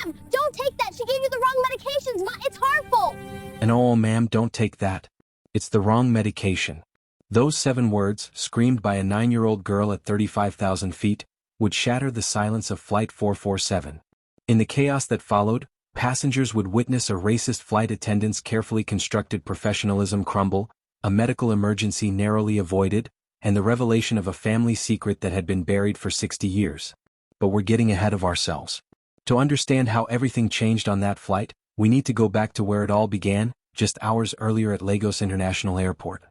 Ma'am, don't take that. She gave you the wrong medications. It's harmful. And oh, ma'am, don't take that. It's the wrong medication. Those 7 words, screamed by a 9-year-old girl at 35,000 feet, would shatter the silence of Flight 447. In the chaos that followed, passengers would witness a racist flight attendant's carefully constructed professionalism crumble, a medical emergency narrowly avoided, and the revelation of a family secret that had been buried for 60 years. But we're getting ahead of ourselves. To understand how everything changed on that flight, we need to go back to where it all began, just hours earlier at Lagos International Airport.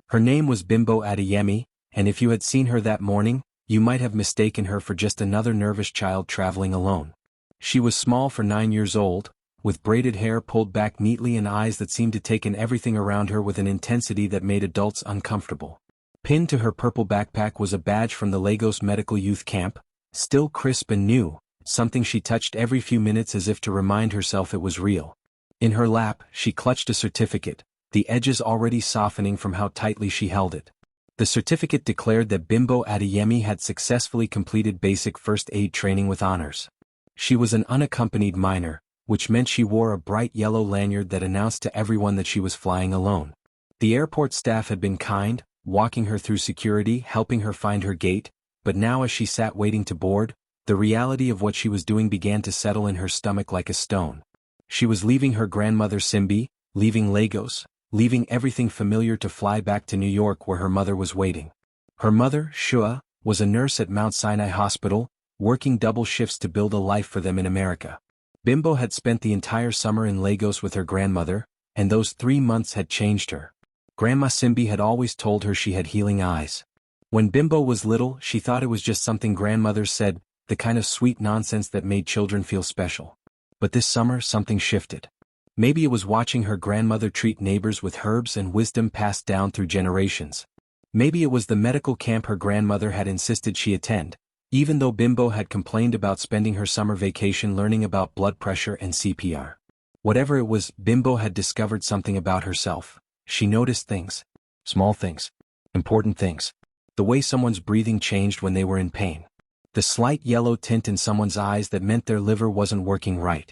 Her name was Bimbo Adeyemi, and if you had seen her that morning, you might have mistaken her for just another nervous child traveling alone. She was small for 9 years old, with braided hair pulled back neatly and eyes that seemed to take in everything around her with an intensity that made adults uncomfortable. Pinned to her purple backpack was a badge from the Lagos Medical Youth Camp, still crisp and new, something she touched every few minutes as if to remind herself it was real. In her lap, she clutched a certificate, the edges already softening from how tightly she held it. The certificate declared that Bimbo Adeyemi had successfully completed basic first aid training with honors. She was an unaccompanied minor, which meant she wore a bright yellow lanyard that announced to everyone that she was flying alone. The airport staff had been kind, walking her through security, helping her find her gate, but now as she sat waiting to board, the reality of what she was doing began to settle in her stomach like a stone. She was leaving her grandmother Simbi, leaving Lagos, leaving everything familiar to fly back to New York where her mother was waiting. Her mother, Shua, was a nurse at Mount Sinai Hospital, working double shifts to build a life for them in America. Bimbo had spent the entire summer in Lagos with her grandmother, and those 3 months had changed her. Grandma Simbi had always told her she had healing eyes. When Bimbo was little, she thought it was just something grandmothers said, the kind of sweet nonsense that made children feel special. But this summer, something shifted. Maybe it was watching her grandmother treat neighbors with herbs and wisdom passed down through generations. Maybe it was the medical camp her grandmother had insisted she attend, even though Bimbo had complained about spending her summer vacation learning about blood pressure and CPR. Whatever it was, Bimbo had discovered something about herself. She noticed things. Small things. Important things. The way someone's breathing changed when they were in pain. The slight yellow tint in someone's eyes that meant their liver wasn't working right.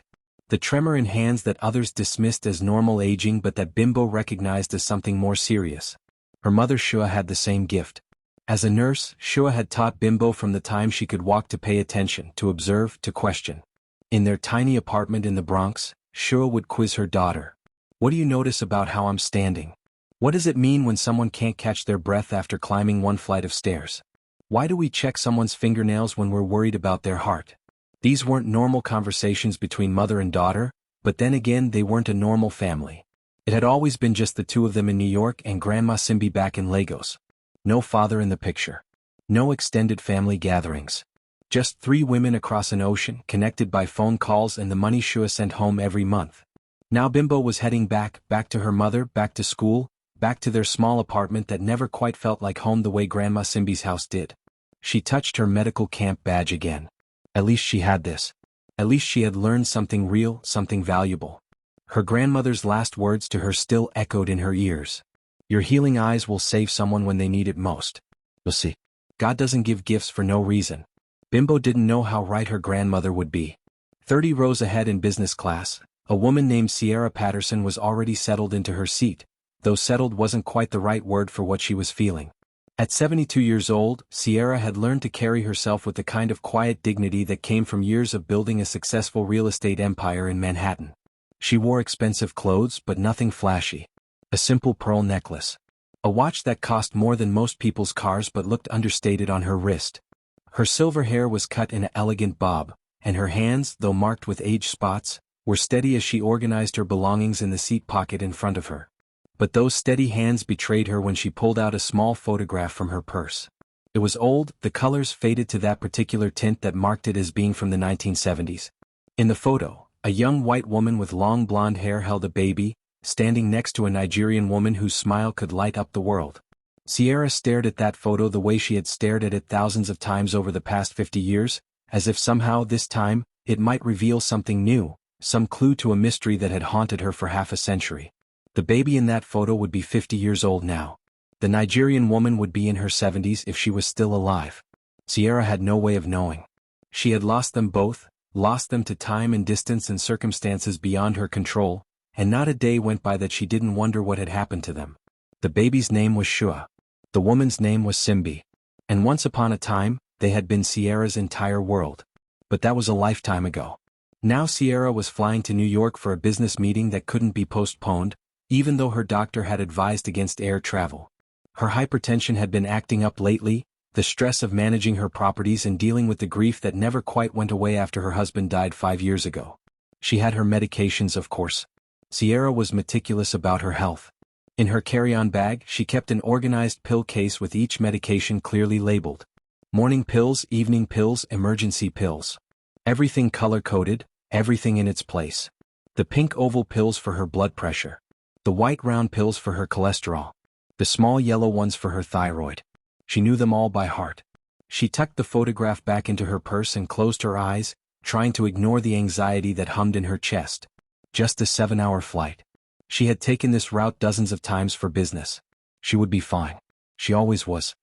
The tremor in hands that others dismissed as normal aging but that Bimbo recognized as something more serious. Her mother Shua had the same gift. As a nurse, Shua had taught Bimbo from the time she could walk to pay attention, to observe, to question. In their tiny apartment in the Bronx, Shua would quiz her daughter. What do you notice about how I'm standing? What does it mean when someone can't catch their breath after climbing 1 flight of stairs? Why do we check someone's fingernails when we're worried about their heart? These weren't normal conversations between mother and daughter, but then again they weren't a normal family. It had always been just the 2 of them in New York and Grandma Simbi back in Lagos. No father in the picture. No extended family gatherings. Just 3 women across an ocean, connected by phone calls and the money Shua sent home every month. Now Bimbo was heading back to her mother, back to school, back to their small apartment that never quite felt like home the way Grandma Simbi's house did. She touched her medical camp badge again. At least she had this. At least she had learned something real, something valuable. Her grandmother's last words to her still echoed in her ears. Your healing eyes will save someone when they need it most. You'll see. God doesn't give gifts for no reason. Bimbo didn't know how right her grandmother would be. 30 rows ahead in business class, a woman named Sierra Patterson was already settled into her seat, though settled wasn't quite the right word for what she was feeling. At 72 years old, Sierra had learned to carry herself with the kind of quiet dignity that came from years of building a successful real estate empire in Manhattan. She wore expensive clothes but nothing flashy. A simple pearl necklace. A watch that cost more than most people's cars but looked understated on her wrist. Her silver hair was cut in an elegant bob, and her hands, though marked with age spots, were steady as she organized her belongings in the seat pocket in front of her. But those steady hands betrayed her when she pulled out a small photograph from her purse. It was old, the colors faded to that particular tint that marked it as being from the 1970s. In the photo, a young white woman with long blonde hair held a baby, standing next to a Nigerian woman whose smile could light up the world. Sierra stared at that photo the way she had stared at it thousands of times over the past 50 years, as if somehow this time, it might reveal something new, some clue to a mystery that had haunted her for half a century. The baby in that photo would be 50 years old now. The Nigerian woman would be in her 70s if she was still alive. Sierra had no way of knowing. She had lost them both, lost them to time and distance and circumstances beyond her control, and not a day went by that she didn't wonder what had happened to them. The baby's name was Shua. The woman's name was Simbi. And once upon a time, they had been Sierra's entire world. But that was a lifetime ago. Now Sierra was flying to New York for a business meeting that couldn't be postponed, even though her doctor had advised against air travel. Her hypertension had been acting up lately, the stress of managing her properties and dealing with the grief that never quite went away after her husband died 5 years ago. She had her medications, of course. Sierra was meticulous about her health. In her carry-on bag, she kept an organized pill case with each medication clearly labeled. Morning pills, evening pills, emergency pills. Everything color-coded, everything in its place. The pink oval pills for her blood pressure. The white round pills for her cholesterol. The small yellow ones for her thyroid. She knew them all by heart. She tucked the photograph back into her purse and closed her eyes, trying to ignore the anxiety that hummed in her chest. Just a 7-hour flight. She had taken this route dozens of times for business. She would be fine. She always was.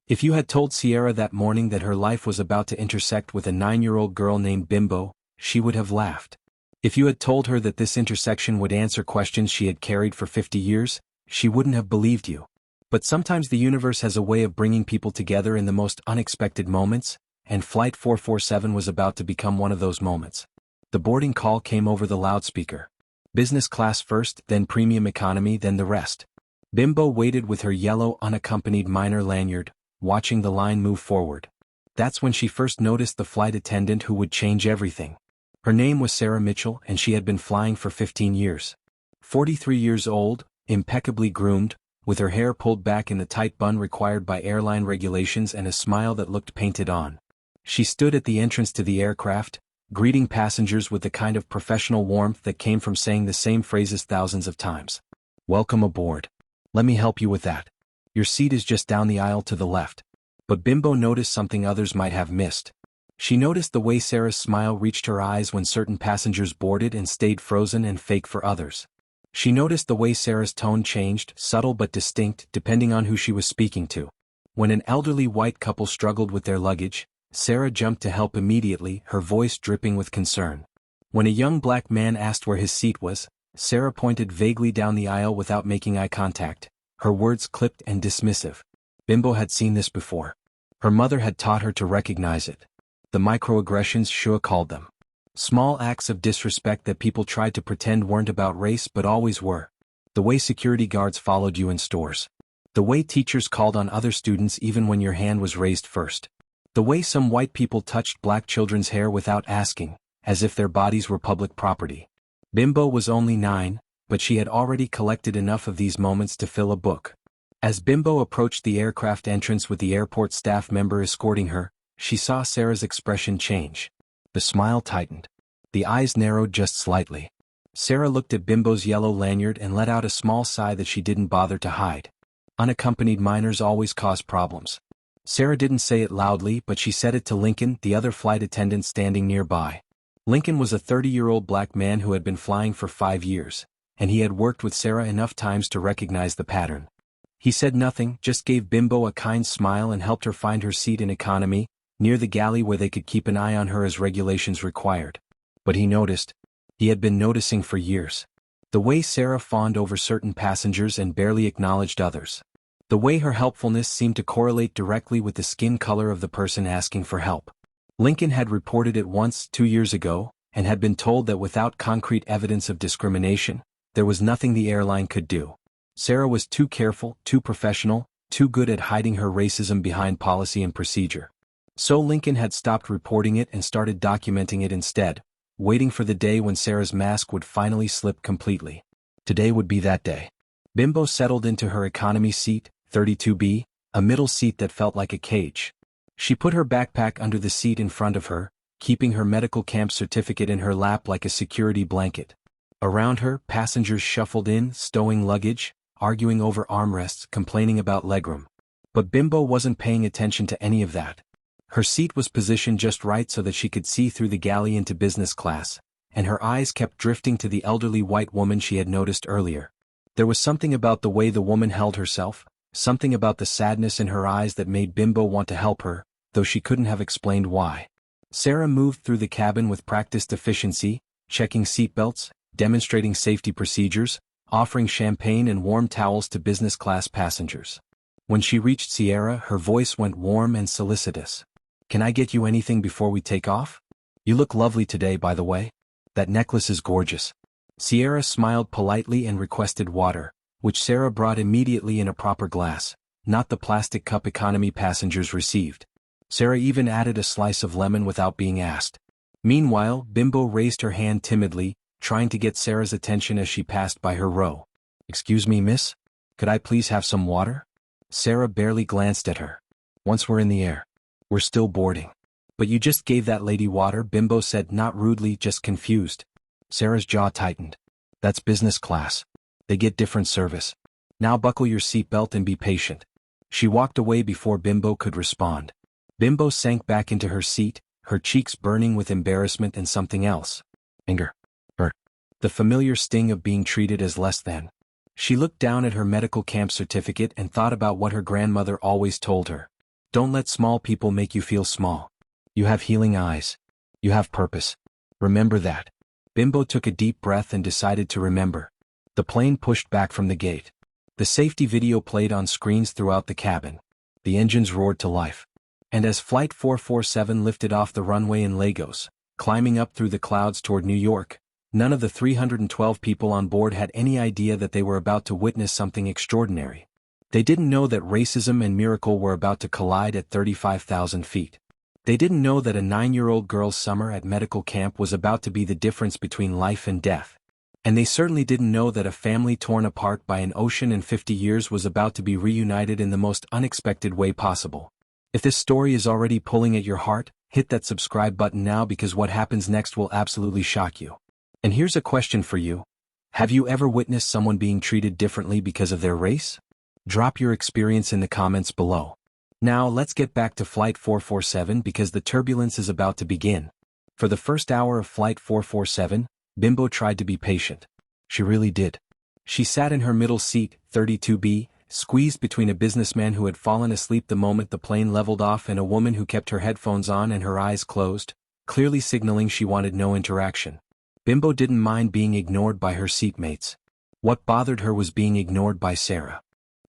If you had told Sierra that morning that her life was about to intersect with a 9-year-old girl named Bimbo, she would have laughed. If you had told her that this intersection would answer questions she had carried for 50 years, she wouldn't have believed you. But sometimes the universe has a way of bringing people together in the most unexpected moments, and Flight 447 was about to become one of those moments. The boarding call came over the loudspeaker. Business class first, then premium economy, then the rest. Bimbo waited with her yellow unaccompanied minor lanyard, watching the line move forward. That's when she first noticed the flight attendant who would change everything. Her name was Sarah Mitchell and she had been flying for 15 years. 43 years old, impeccably groomed, with her hair pulled back in the tight bun required by airline regulations and a smile that looked painted on. She stood at the entrance to the aircraft, greeting passengers with the kind of professional warmth that came from saying the same phrases thousands of times. "Welcome aboard. Let me help you with that. Your seat is just down the aisle to the left." But Bimbo noticed something others might have missed. She noticed the way Sarah's smile reached her eyes when certain passengers boarded and stayed frozen and fake for others. She noticed the way Sarah's tone changed, subtle but distinct, depending on who she was speaking to. When an elderly white couple struggled with their luggage, Sarah jumped to help immediately, her voice dripping with concern. When a young black man asked where his seat was, Sarah pointed vaguely down the aisle without making eye contact, her words clipped and dismissive. Bimbo had seen this before. Her mother had taught her to recognize it. The microaggressions, Shua called them. Small acts of disrespect that people tried to pretend weren't about race but always were. The way security guards followed you in stores. The way teachers called on other students even when your hand was raised first. The way some white people touched black children's hair without asking, as if their bodies were public property. Bimbo was only 9, but she had already collected enough of these moments to fill a book. As Bimbo approached the aircraft entrance with the airport staff member escorting her, she saw Sarah's expression change. The smile tightened. The eyes narrowed just slightly. Sarah looked at Bimbo's yellow lanyard and let out a small sigh that she didn't bother to hide. Unaccompanied minors always cause problems. Sarah didn't say it loudly, but she said it to Lincoln, the other flight attendant standing nearby. Lincoln was a 30-year-old black man who had been flying for 5 years, and he had worked with Sarah enough times to recognize the pattern. He said nothing, just gave Bimbo a kind smile and helped her find her seat in economy, near the galley where they could keep an eye on her as regulations required. But he noticed. He had been noticing for years. The way Sarah fawned over certain passengers and barely acknowledged others. The way her helpfulness seemed to correlate directly with the skin color of the person asking for help. Lincoln had reported it once 2 years ago, and had been told that without concrete evidence of discrimination, there was nothing the airline could do. Sarah was too careful, too professional, too good at hiding her racism behind policy and procedure. So Lincoln had stopped reporting it and started documenting it instead, waiting for the day when Sarah's mask would finally slip completely. Today would be that day. Bimbo settled into her economy seat, 32B, a middle seat that felt like a cage. She put her backpack under the seat in front of her, keeping her medical camp certificate in her lap like a security blanket. Around her, passengers shuffled in, stowing luggage, arguing over armrests, complaining about legroom. But Bimbo wasn't paying attention to any of that. Her seat was positioned just right so that she could see through the galley into business class, and her eyes kept drifting to the elderly white woman she had noticed earlier. There was something about the way the woman held herself, something about the sadness in her eyes that made Bimbo want to help her, though she couldn't have explained why. Sarah moved through the cabin with practiced efficiency, checking seatbelts, demonstrating safety procedures, offering champagne and warm towels to business class passengers. When she reached Sierra, her voice went warm and solicitous. "Can I get you anything before we take off? You look lovely today, by the way. That necklace is gorgeous." Sierra smiled politely and requested water, which Sarah brought immediately in a proper glass, not the plastic cup economy passengers received. Sarah even added a slice of lemon without being asked. Meanwhile, Bimbo raised her hand timidly, trying to get Sarah's attention as she passed by her row. "Excuse me, miss? Could I please have some water?" Sarah barely glanced at her. "Once we're in the air. We're still boarding." "But you just gave that lady water," Bimbo said, not rudely, just confused. Sarah's jaw tightened. "That's business class. They get different service. Now buckle your seatbelt and be patient." She walked away before Bimbo could respond. Bimbo sank back into her seat, her cheeks burning with embarrassment and something else. Anger. Hurt. The familiar sting of being treated as less than. She looked down at her medical camp certificate and thought about what her grandmother always told her. "Don't let small people make you feel small. You have healing eyes. You have purpose. Remember that." Bimbo took a deep breath and decided to remember. The plane pushed back from the gate. The safety video played on screens throughout the cabin. The engines roared to life. And as Flight 447 lifted off the runway in Lagos, climbing up through the clouds toward New York, none of the 312 people on board had any idea that they were about to witness something extraordinary. They didn't know that racism and miracle were about to collide at 35,000 feet. They didn't know that a 9-year-old girl's summer at medical camp was about to be the difference between life and death. And they certainly didn't know that a family torn apart by an ocean in 50 years was about to be reunited in the most unexpected way possible. If this story is already pulling at your heart, hit that subscribe button now, because what happens next will absolutely shock you. And here's a question for you. Have you ever witnessed someone being treated differently because of their race? Drop your experience in the comments below. Now let's get back to Flight 447, because the turbulence is about to begin. For the first hour of Flight 447, Bimbo tried to be patient. She really did. She sat in her middle seat, 32B, squeezed between a businessman who had fallen asleep the moment the plane leveled off and a woman who kept her headphones on and her eyes closed, clearly signaling she wanted no interaction. Bimbo didn't mind being ignored by her seatmates. What bothered her was being ignored by Sarah.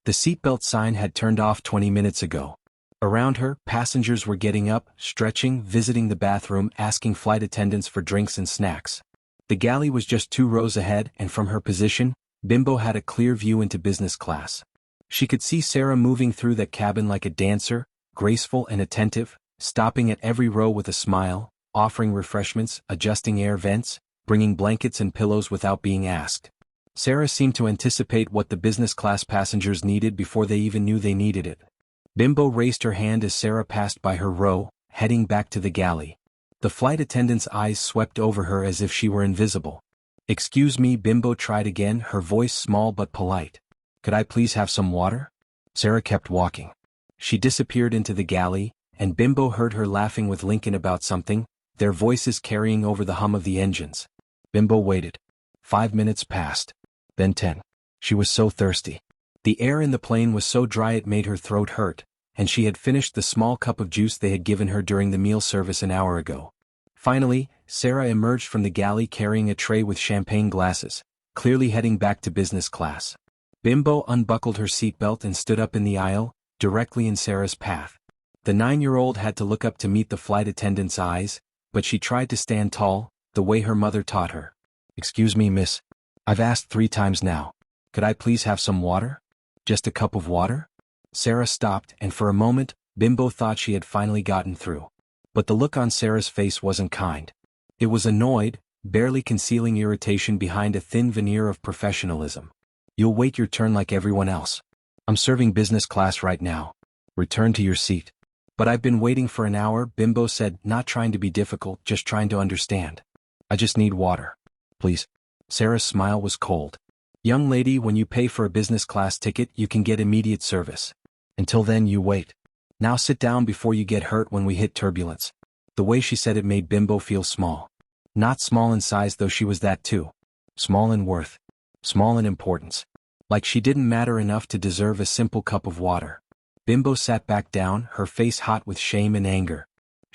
The seatbelt sign had turned off 20 minutes ago. Around her, passengers were getting up, stretching, visiting the bathroom, asking flight attendants for drinks and snacks. The galley was just 2 rows ahead, and from her position, Bimbo had a clear view into business class. She could see Sarah moving through that cabin like a dancer, graceful and attentive, stopping at every row with a smile, offering refreshments, adjusting air vents, bringing blankets and pillows without being asked. Sarah seemed to anticipate what the business class passengers needed before they even knew they needed it. Bimbo raised her hand as Sarah passed by her row, heading back to the galley. The flight attendant's eyes swept over her as if she were invisible. "Excuse me," Bimbo tried again, her voice small but polite. "Could I please have some water?" Sarah kept walking. She disappeared into the galley, and Bimbo heard her laughing with Lincoln about something, their voices carrying over the hum of the engines. Bimbo waited. 5 minutes passed. Then 10. She was so thirsty. The air in the plane was so dry it made her throat hurt, and she had finished the small cup of juice they had given her during the meal service an hour ago. Finally, Sarah emerged from the galley carrying a tray with champagne glasses, clearly heading back to business class. Bimbo unbuckled her seatbelt and stood up in the aisle, directly in Sarah's path. The 9-year-old had to look up to meet the flight attendant's eyes, but she tried to stand tall, the way her mother taught her. "Excuse me, miss. I've asked 3 times now. Could I please have some water? Just a cup of water?" Sarah stopped, and for a moment, Bimbo thought she had finally gotten through. But the look on Sarah's face wasn't kind. It was annoyed, barely concealing irritation behind a thin veneer of professionalism. "You'll wait your turn like everyone else. I'm serving business class right now. Return to your seat." "But I've been waiting for an hour," Bimbo said, not trying to be difficult, just trying to understand. "I just need water. Please." Sarah's smile was cold. "Young lady, when you pay for a business class ticket, you can get immediate service. Until then, you wait. Now sit down before you get hurt when we hit turbulence." The way she said it made Bimbo feel small. Not small in size, though she was that too. Small in worth. Small in importance. Like she didn't matter enough to deserve a simple cup of water. Bimbo sat back down, her face hot with shame and anger.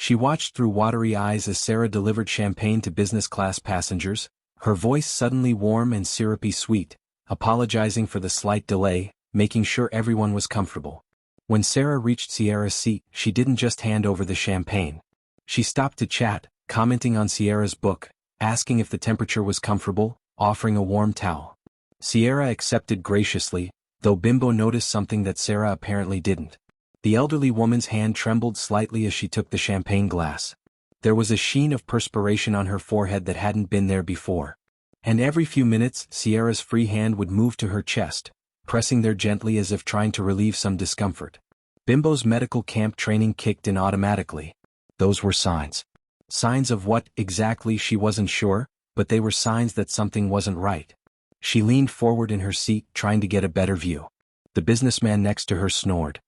She watched through watery eyes as Sarah delivered champagne to business class passengers, her voice suddenly warm and syrupy sweet, apologizing for the slight delay, making sure everyone was comfortable. When Sarah reached Sierra's seat, she didn't just hand over the champagne. She stopped to chat, commenting on Sierra's book, asking if the temperature was comfortable, offering a warm towel. Sierra accepted graciously, though Bimbo noticed something that Sarah apparently didn't. The elderly woman's hand trembled slightly as she took the champagne glass. There was a sheen of perspiration on her forehead that hadn't been there before. And every few minutes, Sierra's free hand would move to her chest, pressing there gently as if trying to relieve some discomfort. Bimbo's medical camp training kicked in automatically. Those were signs. Signs of what, exactly, she wasn't sure, but they were signs that something wasn't right. She leaned forward in her seat, trying to get a better view. The businessman next to her snored.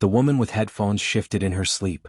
The woman with headphones shifted in her sleep.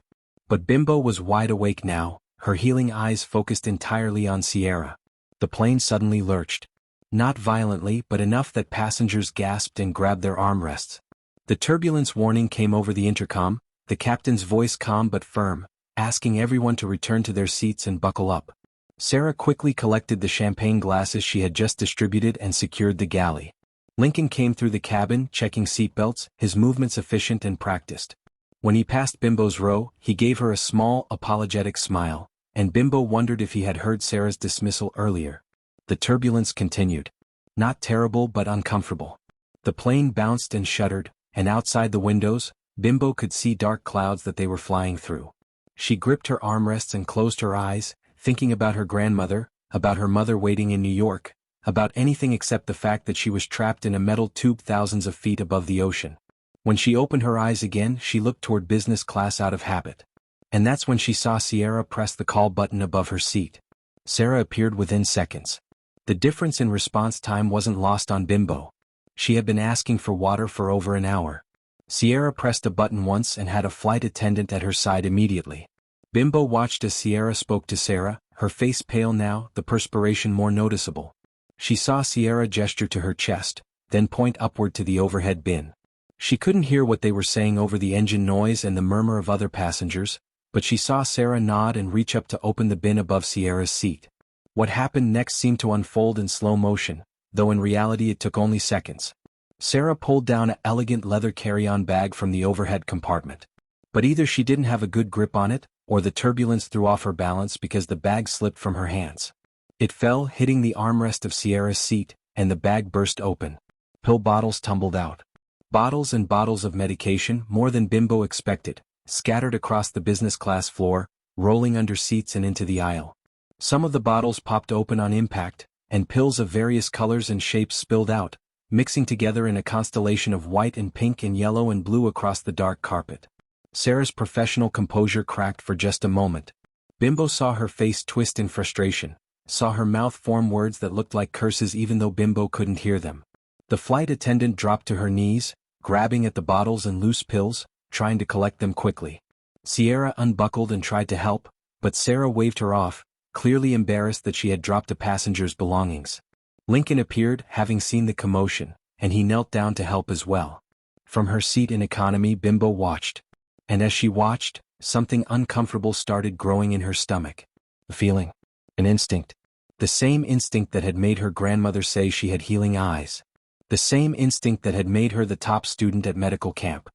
But Bimbo was wide awake now, her healing eyes focused entirely on Sierra. The plane suddenly lurched. Not violently, but enough that passengers gasped and grabbed their armrests. The turbulence warning came over the intercom, the captain's voice calm but firm, asking everyone to return to their seats and buckle up. Sarah quickly collected the champagne glasses she had just distributed and secured the galley. Lincoln came through the cabin, checking seatbelts, his movements efficient and practiced. When he passed Bimbo's row, he gave her a small, apologetic smile, and Bimbo wondered if he had heard Sarah's dismissal earlier. The turbulence continued. Not terrible but uncomfortable. The plane bounced and shuddered, and outside the windows, Bimbo could see dark clouds that they were flying through. She gripped her armrests and closed her eyes, thinking about her grandmother, about her mother waiting in New York, about anything except the fact that she was trapped in a metal tube thousands of feet above the ocean. When she opened her eyes again, she looked toward business class out of habit. And that's when she saw Sierra press the call button above her seat. Sarah appeared within seconds. The difference in response time wasn't lost on Bimbo. She had been asking for water for over an hour. Sierra pressed a button once and had a flight attendant at her side immediately. Bimbo watched as Sierra spoke to Sarah, her face pale now, the perspiration more noticeable. She saw Sierra gesture to her chest, then point upward to the overhead bin. She couldn't hear what they were saying over the engine noise and the murmur of other passengers, but she saw Sarah nod and reach up to open the bin above Sierra's seat. What happened next seemed to unfold in slow motion, though in reality it took only seconds. Sarah pulled down an elegant leather carry-on bag from the overhead compartment. But either she didn't have a good grip on it, or the turbulence threw off her balance because the bag slipped from her hands. It fell, hitting the armrest of Sierra's seat, and the bag burst open. Pill bottles tumbled out. Bottles and bottles of medication, more than Bimbo expected, scattered across the business class floor, rolling under seats and into the aisle. Some of the bottles popped open on impact, and pills of various colors and shapes spilled out, mixing together in a constellation of white and pink and yellow and blue across the dark carpet. Sarah's professional composure cracked for just a moment. Bimbo saw her face twist in frustration, saw her mouth form words that looked like curses even though Bimbo couldn't hear them. The flight attendant dropped to her knees, grabbing at the bottles and loose pills, trying to collect them quickly. Sierra unbuckled and tried to help, but Sarah waved her off, clearly embarrassed that she had dropped a passenger's belongings. Lincoln appeared, having seen the commotion, and he knelt down to help as well. From her seat in economy, Bimbo watched. And as she watched, something uncomfortable started growing in her stomach. A feeling. An instinct. The same instinct that had made her grandmother say she had healing eyes. The same instinct that had made her the top student at medical camp.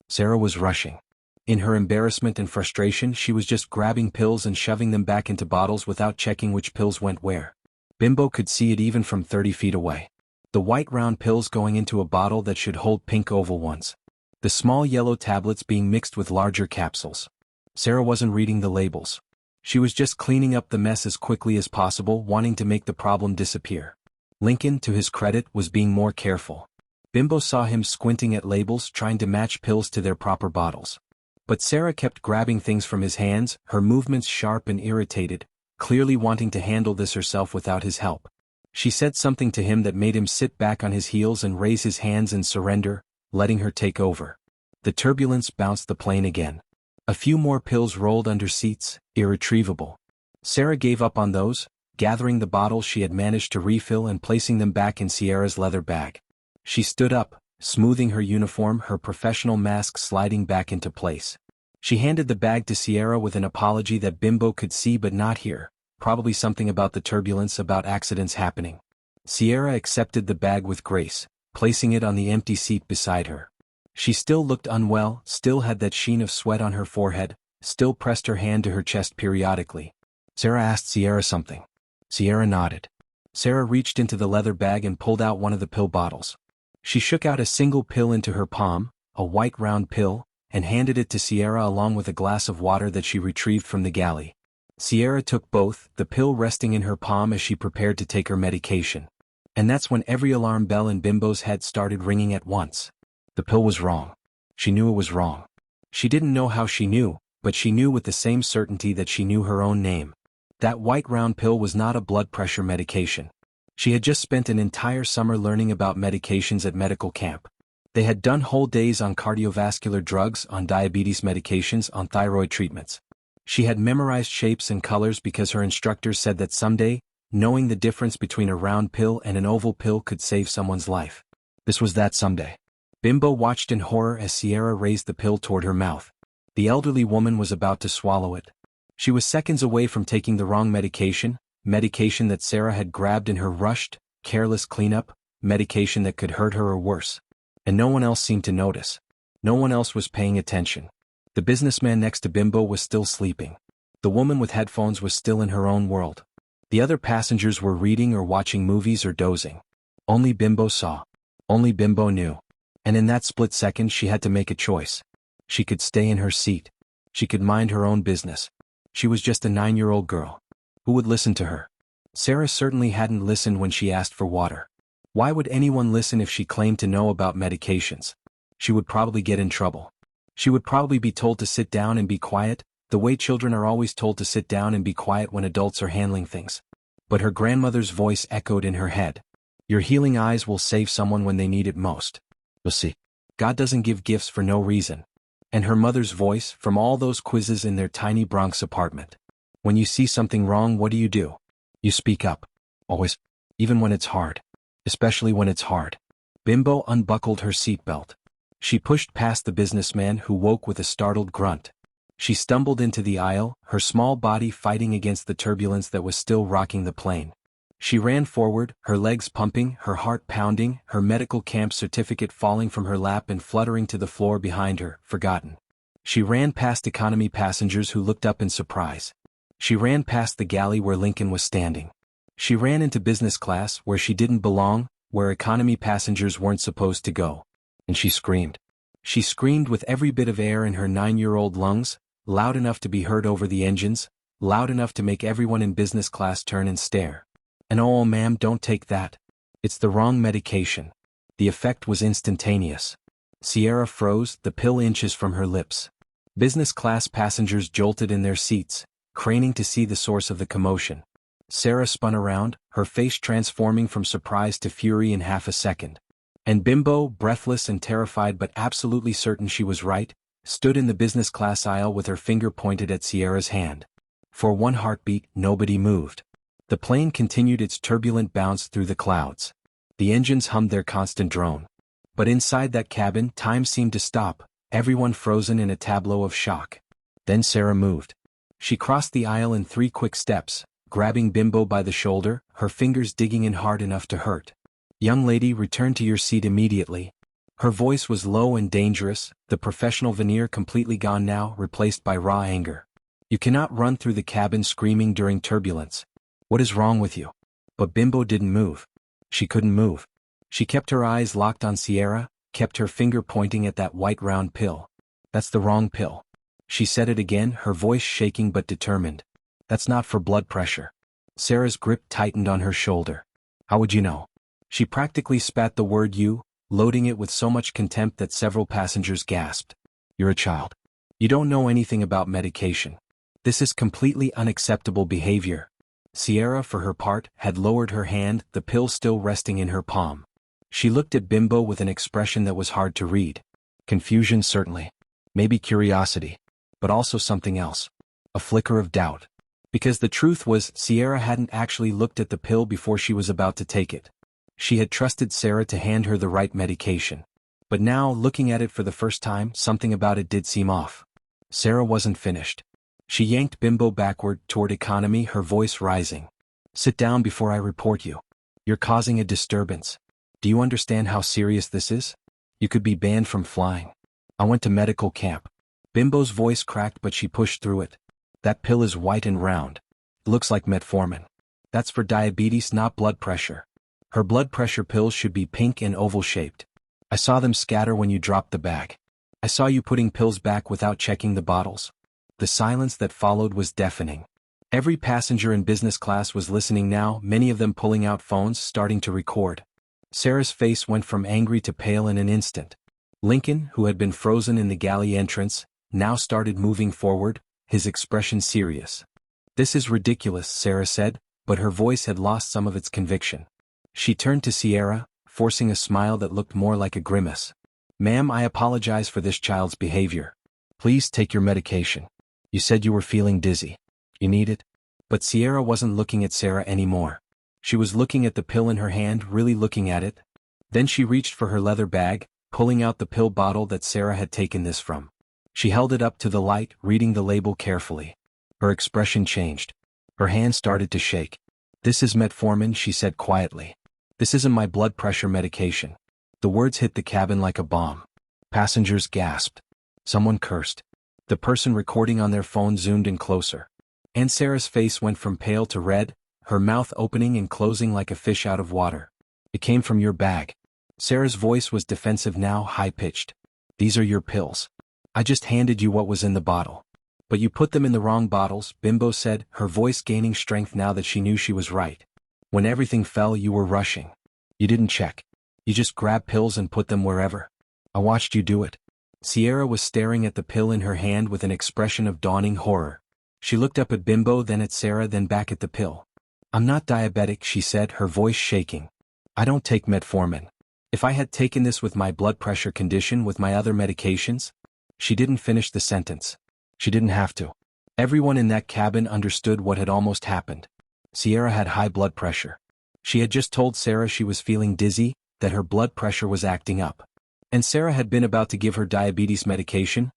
Sarah was rushing. In her embarrassment and frustration, she was just grabbing pills and shoving them back into bottles without checking which pills went where. Bimbo could see it even from 30 feet away. The white round pills going into a bottle that should hold pink oval ones. The small yellow tablets being mixed with larger capsules. Sarah wasn't reading the labels. She was just cleaning up the mess as quickly as possible, wanting to make the problem disappear. Lincoln, to his credit, was being more careful. Bimbo saw him squinting at labels, trying to match pills to their proper bottles. But Sarah kept grabbing things from his hands, her movements sharp and irritated, clearly wanting to handle this herself without his help. She said something to him that made him sit back on his heels and raise his hands in surrender, letting her take over. The turbulence bounced the plane again. A few more pills rolled under seats, irretrievable. Sarah gave up on those, gathering the bottles she had managed to refill and placing them back in Sierra's leather bag. She stood up, smoothing her uniform, her professional mask sliding back into place. She handed the bag to Sierra with an apology that Bimbo could see but not hear, probably something about the turbulence, about accidents happening. Sierra accepted the bag with grace, placing it on the empty seat beside her. She still looked unwell, still had that sheen of sweat on her forehead, still pressed her hand to her chest periodically. Sarah asked Sierra something. Sierra nodded. Sarah reached into the leather bag and pulled out one of the pill bottles. She shook out a single pill into her palm, a white round pill, and handed it to Sierra along with a glass of water that she retrieved from the galley. Sierra took both, the pill resting in her palm as she prepared to take her medication. And that's when every alarm bell in Bimbo's head started ringing at once. The pill was wrong. She knew it was wrong. She didn't know how she knew, but she knew with the same certainty that she knew her own name. That white round pill was not a blood pressure medication. She had just spent an entire summer learning about medications at medical camp. They had done whole days on cardiovascular drugs, on diabetes medications, on thyroid treatments. She had memorized shapes and colors because her instructor said that someday, knowing the difference between a round pill and an oval pill could save someone's life. This was that someday. Bimbo watched in horror as Sierra raised the pill toward her mouth. The elderly woman was about to swallow it. She was seconds away from taking the wrong medication that Sarah had grabbed in her rushed, careless cleanup, medication that could hurt her or worse. And no one else seemed to notice. No one else was paying attention. The businessman next to Bimbo was still sleeping. The woman with headphones was still in her own world. The other passengers were reading or watching movies or dozing. Only Bimbo saw. Only Bimbo knew. And in that split second she had to make a choice. She could stay in her seat. She could mind her own business. She was just a 9-year-old girl. Who would listen to her? Sarah certainly hadn't listened when she asked for water. Why would anyone listen if she claimed to know about medications? She would probably get in trouble. She would probably be told to sit down and be quiet, the way children are always told to sit down and be quiet when adults are handling things. But her grandmother's voice echoed in her head. Your healing eyes will save someone when they need it most. You'll see. God doesn't give gifts for no reason. And her mother's voice from all those quizzes in their tiny Bronx apartment. When you see something wrong, what do? You speak up. Always. Even when it's hard. Especially when it's hard. Bimbo unbuckled her seatbelt. She pushed past the businessman who woke with a startled grunt. She stumbled into the aisle, her small body fighting against the turbulence that was still rocking the plane. She ran forward, her legs pumping, her heart pounding, her medical camp certificate falling from her lap and fluttering to the floor behind her, forgotten. She ran past economy passengers who looked up in surprise. She ran past the galley where Lincoln was standing. She ran into business class where she didn't belong, where economy passengers weren't supposed to go. And she screamed. She screamed with every bit of air in her 9-year-old lungs, loud enough to be heard over the engines, loud enough to make everyone in business class turn and stare. And oh, ma'am, don't take that. It's the wrong medication. The effect was instantaneous. Sierra froze, the pill inches from her lips. Business class passengers jolted in their seats, craning to see the source of the commotion. Sarah spun around, her face transforming from surprise to fury in half a second. And Bimbo, breathless and terrified but absolutely certain she was right, stood in the business class aisle with her finger pointed at Sierra's hand. For one heartbeat, nobody moved. The plane continued its turbulent bounce through the clouds. The engines hummed their constant drone. But inside that cabin, time seemed to stop, everyone frozen in a tableau of shock. Then Sarah moved. She crossed the aisle in 3 quick steps, grabbing Bimbo by the shoulder, her fingers digging in hard enough to hurt. Young lady, return to your seat immediately. Her voice was low and dangerous, the professional veneer completely gone now, replaced by raw anger. You cannot run through the cabin screaming during turbulence. What is wrong with you? But Bimbo didn't move. She couldn't move. She kept her eyes locked on Sierra, kept her finger pointing at that white round pill. That's the wrong pill. She said it again, her voice shaking but determined. That's not for blood pressure. Sarah's grip tightened on her shoulder. How would you know? She practically spat the word you, loading it with so much contempt that several passengers gasped. You're a child. You don't know anything about medication. This is completely unacceptable behavior. Sierra, for her part, had lowered her hand, the pill still resting in her palm. She looked at Bimbo with an expression that was hard to read. Confusion, certainly. Maybe curiosity. But also something else. A flicker of doubt. Because the truth was, Sierra hadn't actually looked at the pill before she was about to take it. She had trusted Sarah to hand her the right medication. But now, looking at it for the first time, something about it did seem off. Sarah wasn't finished. She yanked Bimbo backward toward economy, her voice rising. Sit down before I report you. You're causing a disturbance. Do you understand how serious this is? You could be banned from flying. I went to medical camp. Bimbo's voice cracked, but she pushed through it. That pill is white and round. It looks like metformin. That's for diabetes, not blood pressure. Her blood pressure pills should be pink and oval-shaped. I saw them scatter when you dropped the bag. I saw you putting pills back without checking the bottles. The silence that followed was deafening. Every passenger in business class was listening now, many of them pulling out phones, starting to record. Sarah's face went from angry to pale in an instant. Lincoln, who had been frozen in the galley entrance, now started moving forward, his expression serious. This is ridiculous, Sarah said, but her voice had lost some of its conviction. She turned to Sierra, forcing a smile that looked more like a grimace. Ma'am, I apologize for this child's behavior. Please take your medication. You said you were feeling dizzy. You need it? But Sierra wasn't looking at Sarah anymore. She was looking at the pill in her hand, really looking at it. Then she reached for her leather bag, pulling out the pill bottle that Sarah had taken this from. She held it up to the light, reading the label carefully. Her expression changed. Her hand started to shake. This is metformin, she said quietly. This isn't my blood pressure medication. The words hit the cabin like a bomb. Passengers gasped. Someone cursed. The person recording on their phone zoomed in closer. And Sarah's face went from pale to red, her mouth opening and closing like a fish out of water. It came from your bag. Sarah's voice was defensive now, high-pitched. These are your pills. I just handed you what was in the bottle. But you put them in the wrong bottles, Bimbo said, her voice gaining strength now that she knew she was right. When everything fell, you were rushing. You didn't check. You just grabbed pills and put them wherever. I watched you do it. Sierra was staring at the pill in her hand with an expression of dawning horror. She looked up at Bimbo, then at Sarah, then back at the pill. I'm not diabetic, she said, her voice shaking. I don't take metformin. If I had taken this with my blood pressure condition, with my other medications. She didn't finish the sentence. She didn't have to. Everyone in that cabin understood what had almost happened. Sierra had high blood pressure. She had just told Sarah she was feeling dizzy, that her blood pressure was acting up. And Sarah had been about to give her diabetes medication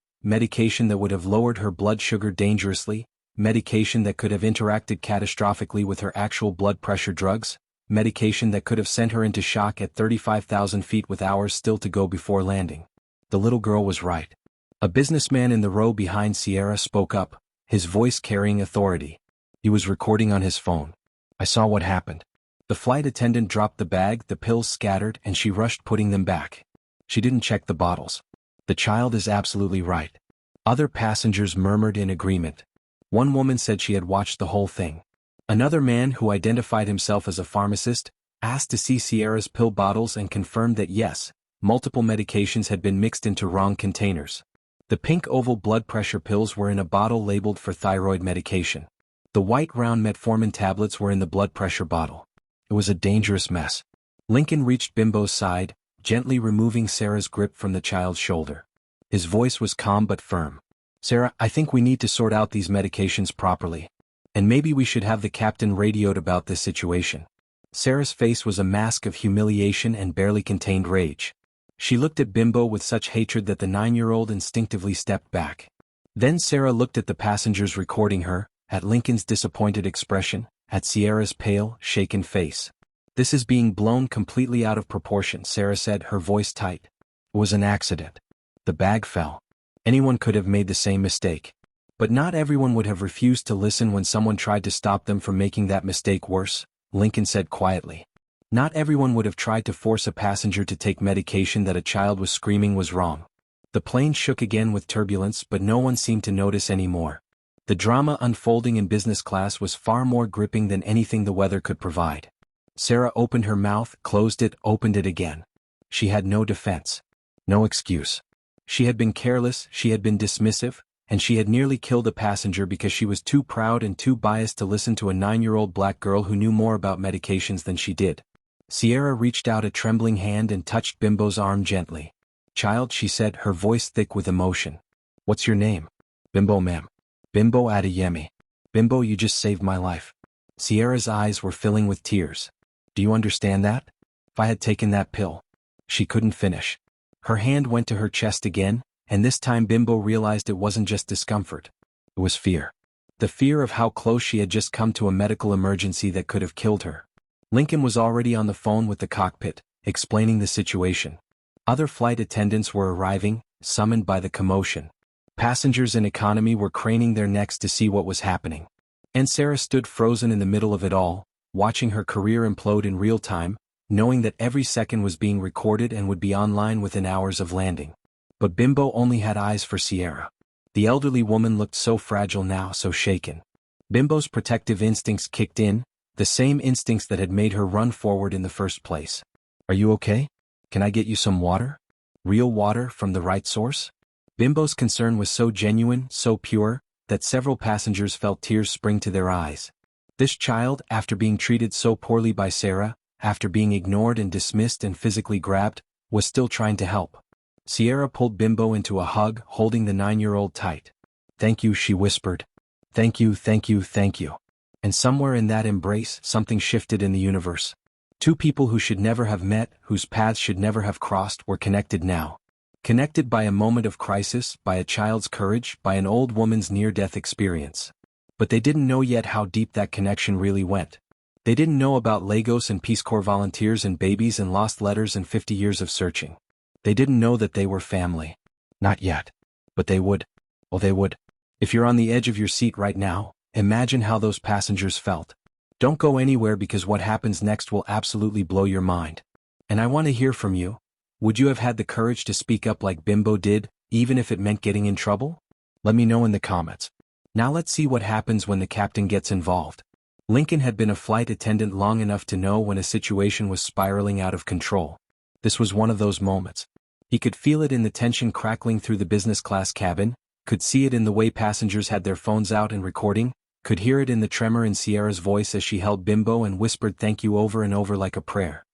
that would have lowered her blood sugar dangerously, medication that could have interacted catastrophically with her actual blood pressure drugs, medication that could have sent her into shock at 35,000 feet with hours still to go before landing. The little girl was right. A businessman in the row behind Sierra spoke up, his voice carrying authority. He was recording on his phone. I saw what happened. The flight attendant dropped the bag, the pills scattered, and she rushed putting them back. She didn't check the bottles. The child is absolutely right. Other passengers murmured in agreement. One woman said she had watched the whole thing. Another man, who identified himself as a pharmacist, asked to see Sierra's pill bottles and confirmed that yes, multiple medications had been mixed into wrong containers. The pink oval blood pressure pills were in a bottle labeled for thyroid medication. The white round metformin tablets were in the blood pressure bottle. It was a dangerous mess. Lincoln reached Bimbo's side, gently removing Sarah's grip from the child's shoulder. His voice was calm but firm. Sarah, I think we need to sort out these medications properly. And maybe we should have the captain radioed about this situation. Sarah's face was a mask of humiliation and barely contained rage. She looked at Bimbo with such hatred that the 9-year-old instinctively stepped back. Then Sarah looked at the passengers recording her, at Lincoln's disappointed expression, at Sierra's pale, shaken face. This is being blown completely out of proportion, Sarah said, her voice tight. It was an accident. The bag fell. Anyone could have made the same mistake. But not everyone would have refused to listen when someone tried to stop them from making that mistake worse, Lincoln said quietly. Not everyone would have tried to force a passenger to take medication that a child was screaming was wrong. The plane shook again with turbulence, but no one seemed to notice anymore. The drama unfolding in business class was far more gripping than anything the weather could provide. Sarah opened her mouth, closed it, opened it again. She had no defense. No excuse. She had been careless, she had been dismissive, and she had nearly killed a passenger because she was too proud and too biased to listen to a 9-year-old black girl who knew more about medications than she did. Sierra reached out a trembling hand and touched Bimbo's arm gently. Child, she said, her voice thick with emotion. What's your name? Bimbo, ma'am. Bimbo Adeyemi. Bimbo, you just saved my life. Sierra's eyes were filling with tears. Do you understand that? If I had taken that pill. She couldn't finish. Her hand went to her chest again, and this time Bimbo realized it wasn't just discomfort. It was fear. The fear of how close she had just come to a medical emergency that could have killed her. Lincoln was already on the phone with the cockpit, explaining the situation. Other flight attendants were arriving, summoned by the commotion. Passengers in economy were craning their necks to see what was happening. And Sarah stood frozen in the middle of it all, watching her career implode in real time, knowing that every second was being recorded and would be online within hours of landing. But Bimbo only had eyes for Sierra. The elderly woman looked so fragile now, so shaken. Bimbo's protective instincts kicked in, the same instincts that had made her run forward in the first place. "Are you okay? Can I get you some water? Real water from the right source?" Bimbo's concern was so genuine, so pure, that several passengers felt tears spring to their eyes. This child, after being treated so poorly by Sarah, after being ignored and dismissed and physically grabbed, was still trying to help. Sierra pulled Bimbo into a hug, holding the 9-year-old tight. "Thank you," she whispered. "Thank you, thank you, thank you." And somewhere in that embrace, something shifted in the universe. Two people who should never have met, whose paths should never have crossed, were connected now. Connected by a moment of crisis, by a child's courage, by an old woman's near-death experience. But they didn't know yet how deep that connection really went. They didn't know about Lagos and Peace Corps volunteers and babies and lost letters and 50 years of searching. They didn't know that they were family. Not yet. But they would. Oh, they would. If you're on the edge of your seat right now, imagine how those passengers felt. Don't go anywhere because what happens next will absolutely blow your mind. And I want to hear from you. Would you have had the courage to speak up like Bimbo did, even if it meant getting in trouble? Let me know in the comments. Now let's see what happens when the captain gets involved. Lincoln had been a flight attendant long enough to know when a situation was spiraling out of control. This was one of those moments. He could feel it in the tension crackling through the business class cabin, could see it in the way passengers had their phones out and recording, could hear it in the tremor in Sierra's voice as she held Bimbo and whispered thank you over and over like a prayer.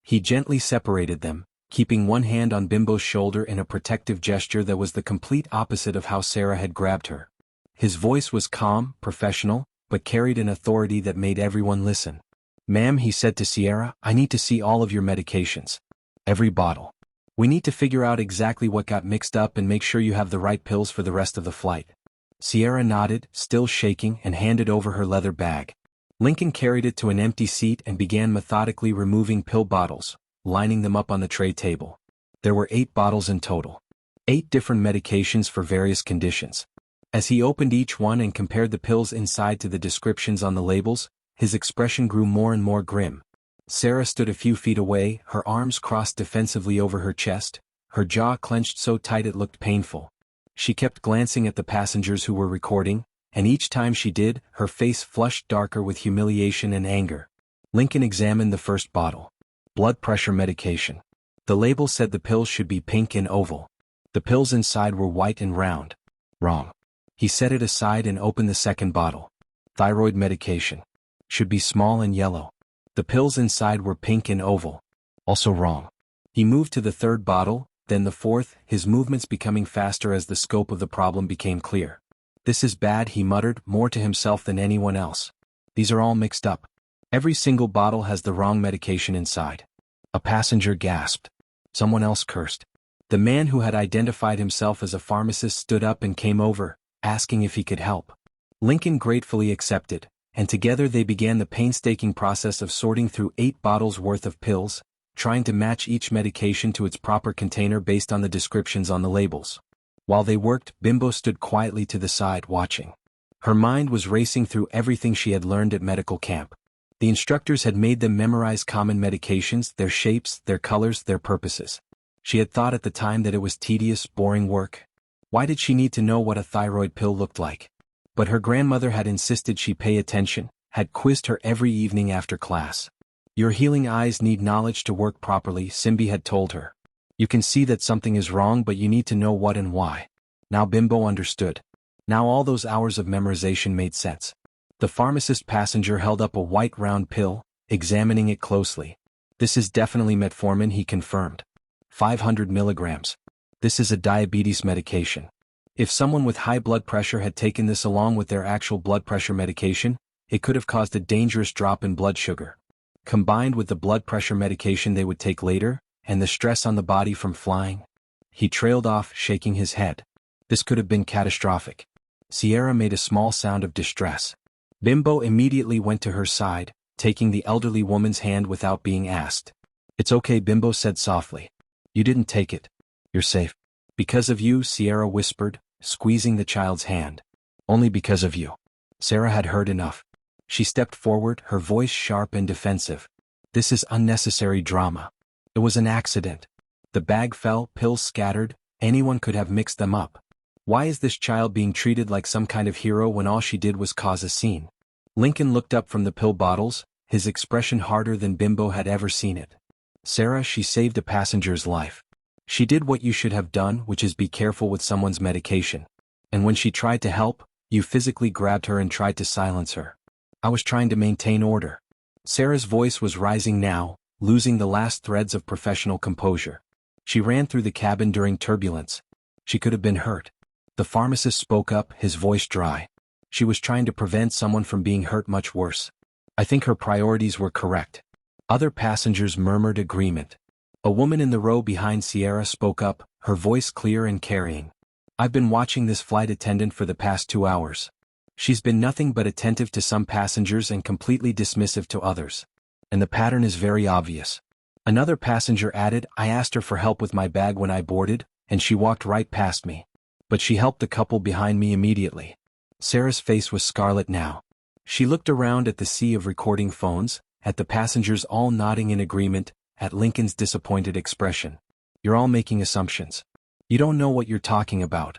He gently separated them, keeping one hand on Bimbo's shoulder in a protective gesture that was the complete opposite of how Sarah had grabbed her. His voice was calm, professional, but carried an authority that made everyone listen. "Ma'am," he said to Sierra, "I need to see all of your medications. Every bottle. We need to figure out exactly what got mixed up and make sure you have the right pills for the rest of the flight." Sierra nodded, still shaking, and handed over her leather bag. Lincoln carried it to an empty seat and began methodically removing pill bottles, lining them up on the tray table. There were 8 bottles in total. 8 different medications for various conditions. As he opened each one and compared the pills inside to the descriptions on the labels, his expression grew more and more grim. Sarah stood a few feet away, her arms crossed defensively over her chest, her jaw clenched so tight it looked painful. She kept glancing at the passengers who were recording, and each time she did, her face flushed darker with humiliation and anger. Lincoln examined the first bottle. Blood pressure medication. The label said the pills should be pink and oval. The pills inside were white and round. Wrong. He set it aside and opened the second bottle. Thyroid medication. Should be small and yellow. The pills inside were pink and oval. Also wrong. He moved to the third bottle, then the fourth, his movements becoming faster as the scope of the problem became clear. "This is bad," he muttered, more to himself than anyone else. "These are all mixed up. Every single bottle has the wrong medication inside." A passenger gasped. Someone else cursed. The man who had identified himself as a pharmacist stood up and came over, asking if he could help. Lincoln gratefully accepted, and together they began the painstaking process of sorting through 8 bottles worth of pills, trying to match each medication to its proper container based on the descriptions on the labels. While they worked, Bimbo stood quietly to the side watching. Her mind was racing through everything she had learned at medical camp. The instructors had made them memorize common medications, their shapes, their colors, their purposes. She had thought at the time that it was tedious, boring work. Why did she need to know what a thyroid pill looked like? But her grandmother had insisted she pay attention, had quizzed her every evening after class. "Your healing eyes need knowledge to work properly," Simbi had told her. "You can see that something is wrong, but you need to know what and why." Now Bimbo understood. Now all those hours of memorization made sense. The pharmacist passenger held up a white round pill, examining it closely. "This is definitely metformin," he confirmed. 500 milligrams. This is a diabetes medication. If someone with high blood pressure had taken this along with their actual blood pressure medication, it could have caused a dangerous drop in blood sugar. Combined with the blood pressure medication they would take later, and the stress on the body from flying. He trailed off, shaking his head. This could have been catastrophic. Sierra made a small sound of distress. Bimbo immediately went to her side, taking the elderly woman's hand without being asked. "It's okay," Bimbo said softly. "You didn't take it. You're safe." "Because of you," Sierra whispered, squeezing the child's hand. "Only because of you." Sarah had heard enough. She stepped forward, her voice sharp and defensive. "This is unnecessary drama. It was an accident. The bag fell, pills scattered, anyone could have mixed them up. Why is this child being treated like some kind of hero when all she did was cause a scene?" Lincoln looked up from the pill bottles, his expression harder than Bimbo had ever seen it. "Sarah, she saved a passenger's life. She did what you should have done, which is be careful with someone's medication. And when she tried to help, you physically grabbed her and tried to silence her." "I was trying to maintain order." Sarah's voice was rising now, losing the last threads of professional composure. "She ran through the cabin during turbulence. She could have been hurt." The pharmacist spoke up, his voice dry. "She was trying to prevent someone from being hurt much worse. I think her priorities were correct." Other passengers murmured agreement. A woman in the row behind Sierra spoke up, her voice clear and carrying. "I've been watching this flight attendant for the past 2 hours. She's been nothing but attentive to some passengers and completely dismissive to others. And the pattern is very obvious." Another passenger added, "I asked her for help with my bag when I boarded, and she walked right past me. But she helped the couple behind me immediately." Sarah's face was scarlet now. She looked around at the sea of recording phones, at the passengers all nodding in agreement, at Lincoln's disappointed expression. "You're all making assumptions. You don't know what you're talking about."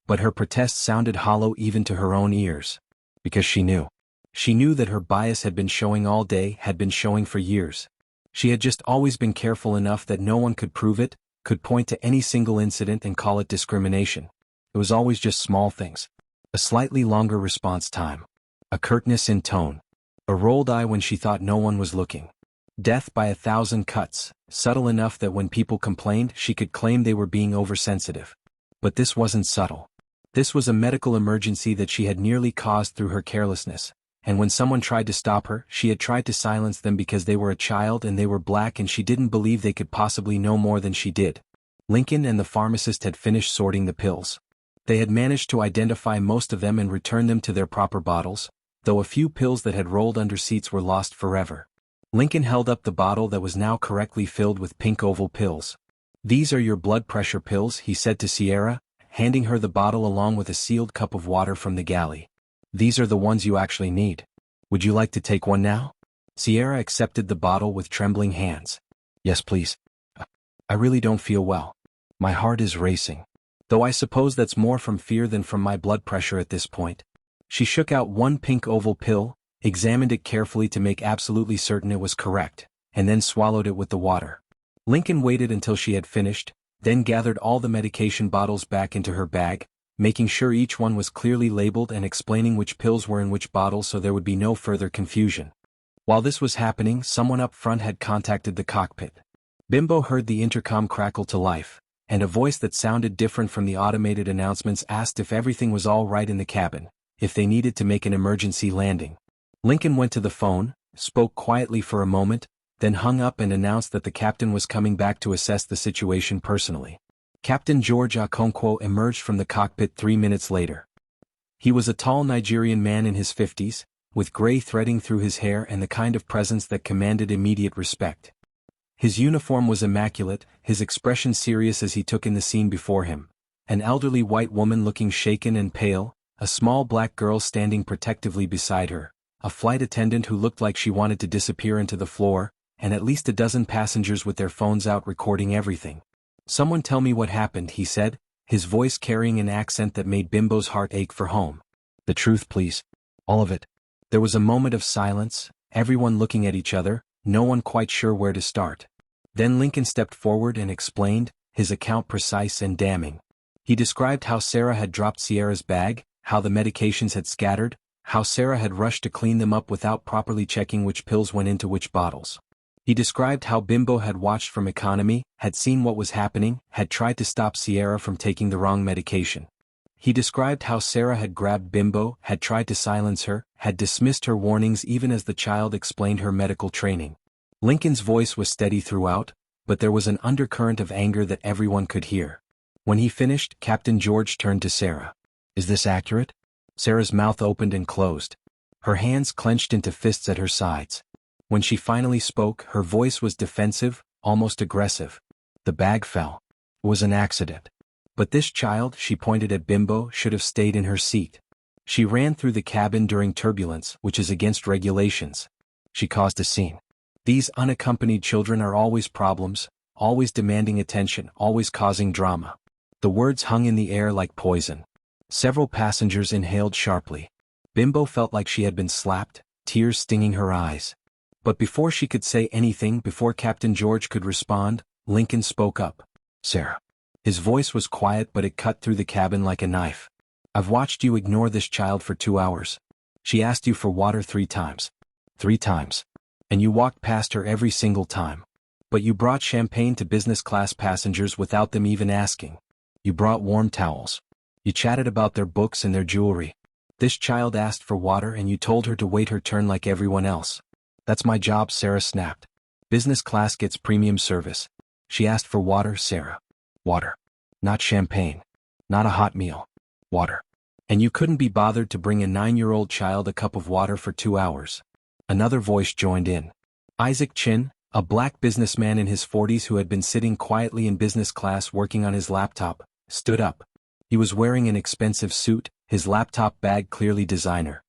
But her protest sounded hollow even to her own ears. Because she knew. She knew that her bias had been showing all day, had been showing for years. She had just always been careful enough that no one could prove it, could point to any single incident and call it discrimination. It was always just small things. A slightly longer response time. A curtness in tone. A rolled eye when she thought no one was looking. Death by 1,000 cuts, subtle enough that when people complained she could claim they were being oversensitive. But this wasn't subtle. This was a medical emergency that she had nearly caused through her carelessness, and when someone tried to stop her, she had tried to silence them because they were a child and they were black and she didn't believe they could possibly know more than she did. Lincoln and the pharmacist had finished sorting the pills. They had managed to identify most of them and return them to their proper bottles, though a few pills that had rolled under seats were lost forever. Lincoln held up the bottle that was now correctly filled with pink oval pills. "These are your blood pressure pills," he said to Sierra, handing her the bottle along with a sealed cup of water from the galley. "These are the ones you actually need. Would you like to take one now?" Sierra accepted the bottle with trembling hands. "Yes, please. I really don't feel well. My heart is racing. Though I suppose that's more from fear than from my blood pressure at this point." She shook out one pink oval pill, examined it carefully to make absolutely certain it was correct, and then swallowed it with the water. Lincoln waited until she had finished, then gathered all the medication bottles back into her bag, making sure each one was clearly labeled and explaining which pills were in which bottle so there would be no further confusion. While this was happening, someone up front had contacted the cockpit. Bimbo heard the intercom crackle to life, and a voice that sounded different from the automated announcements asked if everything was all right in the cabin, if they needed to make an emergency landing. Lincoln went to the phone, spoke quietly for a moment, then hung up and announced that the captain was coming back to assess the situation personally. Captain George Okonkwo emerged from the cockpit 3 minutes later. He was a tall Nigerian man in his 50s, with gray threading through his hair and the kind of presence that commanded immediate respect. His uniform was immaculate, his expression serious as he took in the scene before him. An elderly white woman looking shaken and pale, a small black girl standing protectively beside her, a flight attendant who looked like she wanted to disappear into the floor, and at least a dozen passengers with their phones out recording everything. "Someone tell me what happened," he said, his voice carrying an accent that made Bimbo's heart ache for home. "The truth, please. All of it." There was a moment of silence, everyone looking at each other, no one quite sure where to start. Then Lincoln stepped forward and explained, his account precise and damning. He described how Sarah had dropped Sierra's bag, how the medications had scattered, how Sarah had rushed to clean them up without properly checking which pills went into which bottles. He described how Bimbo had watched from economy, had seen what was happening, had tried to stop Sierra from taking the wrong medication. He described how Sarah had grabbed Bimbo, had tried to silence her, had dismissed her warnings even as the child explained her medical training. Lincoln's voice was steady throughout, but there was an undercurrent of anger that everyone could hear. When he finished, Captain George turned to Sarah. Is this accurate? Sarah's mouth opened and closed. Her hands clenched into fists at her sides. When she finally spoke, her voice was defensive, almost aggressive. The bag fell. It was an accident. But this child, she pointed at Bimbo, should have stayed in her seat. She ran through the cabin during turbulence, which is against regulations. She caused a scene. These unaccompanied children are always problems, always demanding attention, always causing drama. The words hung in the air like poison. Several passengers inhaled sharply. Bimbo felt like she had been slapped, tears stinging her eyes. But before she could say anything, before Captain George could respond, Lincoln spoke up. Sarah. His voice was quiet, but it cut through the cabin like a knife. I've watched you ignore this child for 2 hours. She asked you for water 3 times. 3 times. And you walked past her every single time. But you brought champagne to business class passengers without them even asking. You brought warm towels. You chatted about their books and their jewelry. This child asked for water and you told her to wait her turn like everyone else. That's my job, Sarah snapped. Business class gets premium service. She asked for water, Sarah. Water. Not champagne. Not a hot meal. Water. And you couldn't be bothered to bring a 9-year-old child a cup of water for 2 hours. Another voice joined in. Isaac Chin, a black businessman in his 40s who had been sitting quietly in business class working on his laptop, stood up. He was wearing an expensive suit, his laptop bag clearly designer.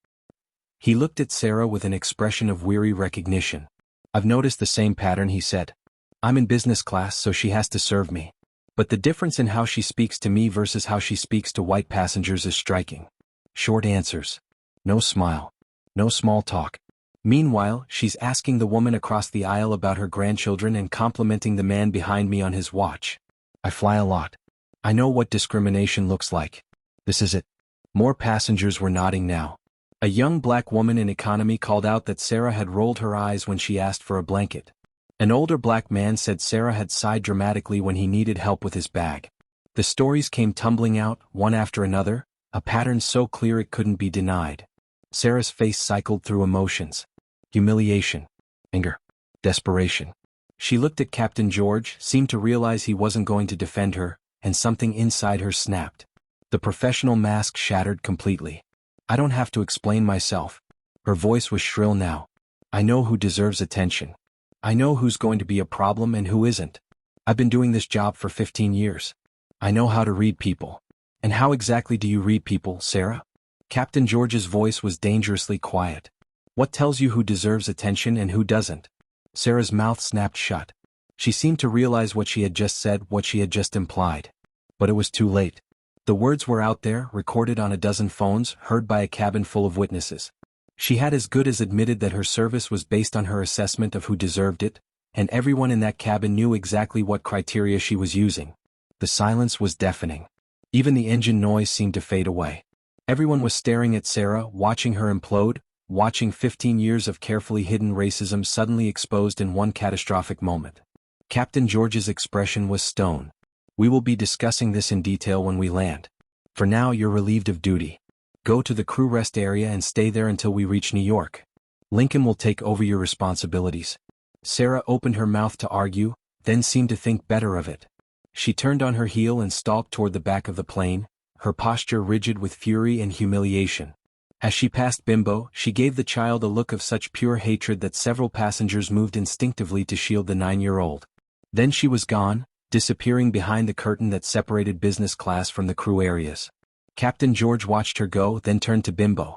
He looked at Sarah with an expression of weary recognition. I've noticed the same pattern, he said. I'm in business class, so she has to serve me. But the difference in how she speaks to me versus how she speaks to white passengers is striking. Short answers. No smile. No small talk. Meanwhile, she's asking the woman across the aisle about her grandchildren and complimenting the man behind me on his watch. I fly a lot. I know what discrimination looks like. This is it. More passengers were nodding now. A young black woman in economy called out that Sarah had rolled her eyes when she asked for a blanket. An older black man said Sarah had sighed dramatically when he needed help with his bag. The stories came tumbling out, one after another, a pattern so clear it couldn't be denied. Sarah's face cycled through emotions. Humiliation. Anger. Desperation. She looked at Captain George, seemed to realize he wasn't going to defend her, and something inside her snapped. The professional mask shattered completely. I don't have to explain myself. Her voice was shrill now. I know who deserves attention. I know who's going to be a problem and who isn't. I've been doing this job for 15 years. I know how to read people. And how exactly do you read people, Sarah? Captain George's voice was dangerously quiet. What tells you who deserves attention and who doesn't? Sarah's mouth snapped shut. She seemed to realize what she had just said, what she had just implied. But it was too late. The words were out there, recorded on a dozen phones, heard by a cabin full of witnesses. She had as good as admitted that her service was based on her assessment of who deserved it, and everyone in that cabin knew exactly what criteria she was using. The silence was deafening. Even the engine noise seemed to fade away. Everyone was staring at Sarah, watching her implode, watching 15 years of carefully hidden racism suddenly exposed in one catastrophic moment. Captain George's expression was stone. We will be discussing this in detail when we land. For now, you're relieved of duty. Go to the crew rest area and stay there until we reach New York. Lincoln will take over your responsibilities. Sarah opened her mouth to argue, then seemed to think better of it. She turned on her heel and stalked toward the back of the plane, her posture rigid with fury and humiliation. As she passed Bimbo, she gave the child a look of such pure hatred that several passengers moved instinctively to shield the 9-year-old. Then she was gone, disappearing behind the curtain that separated business class from the crew areas. Captain George watched her go, then turned to Bimbo.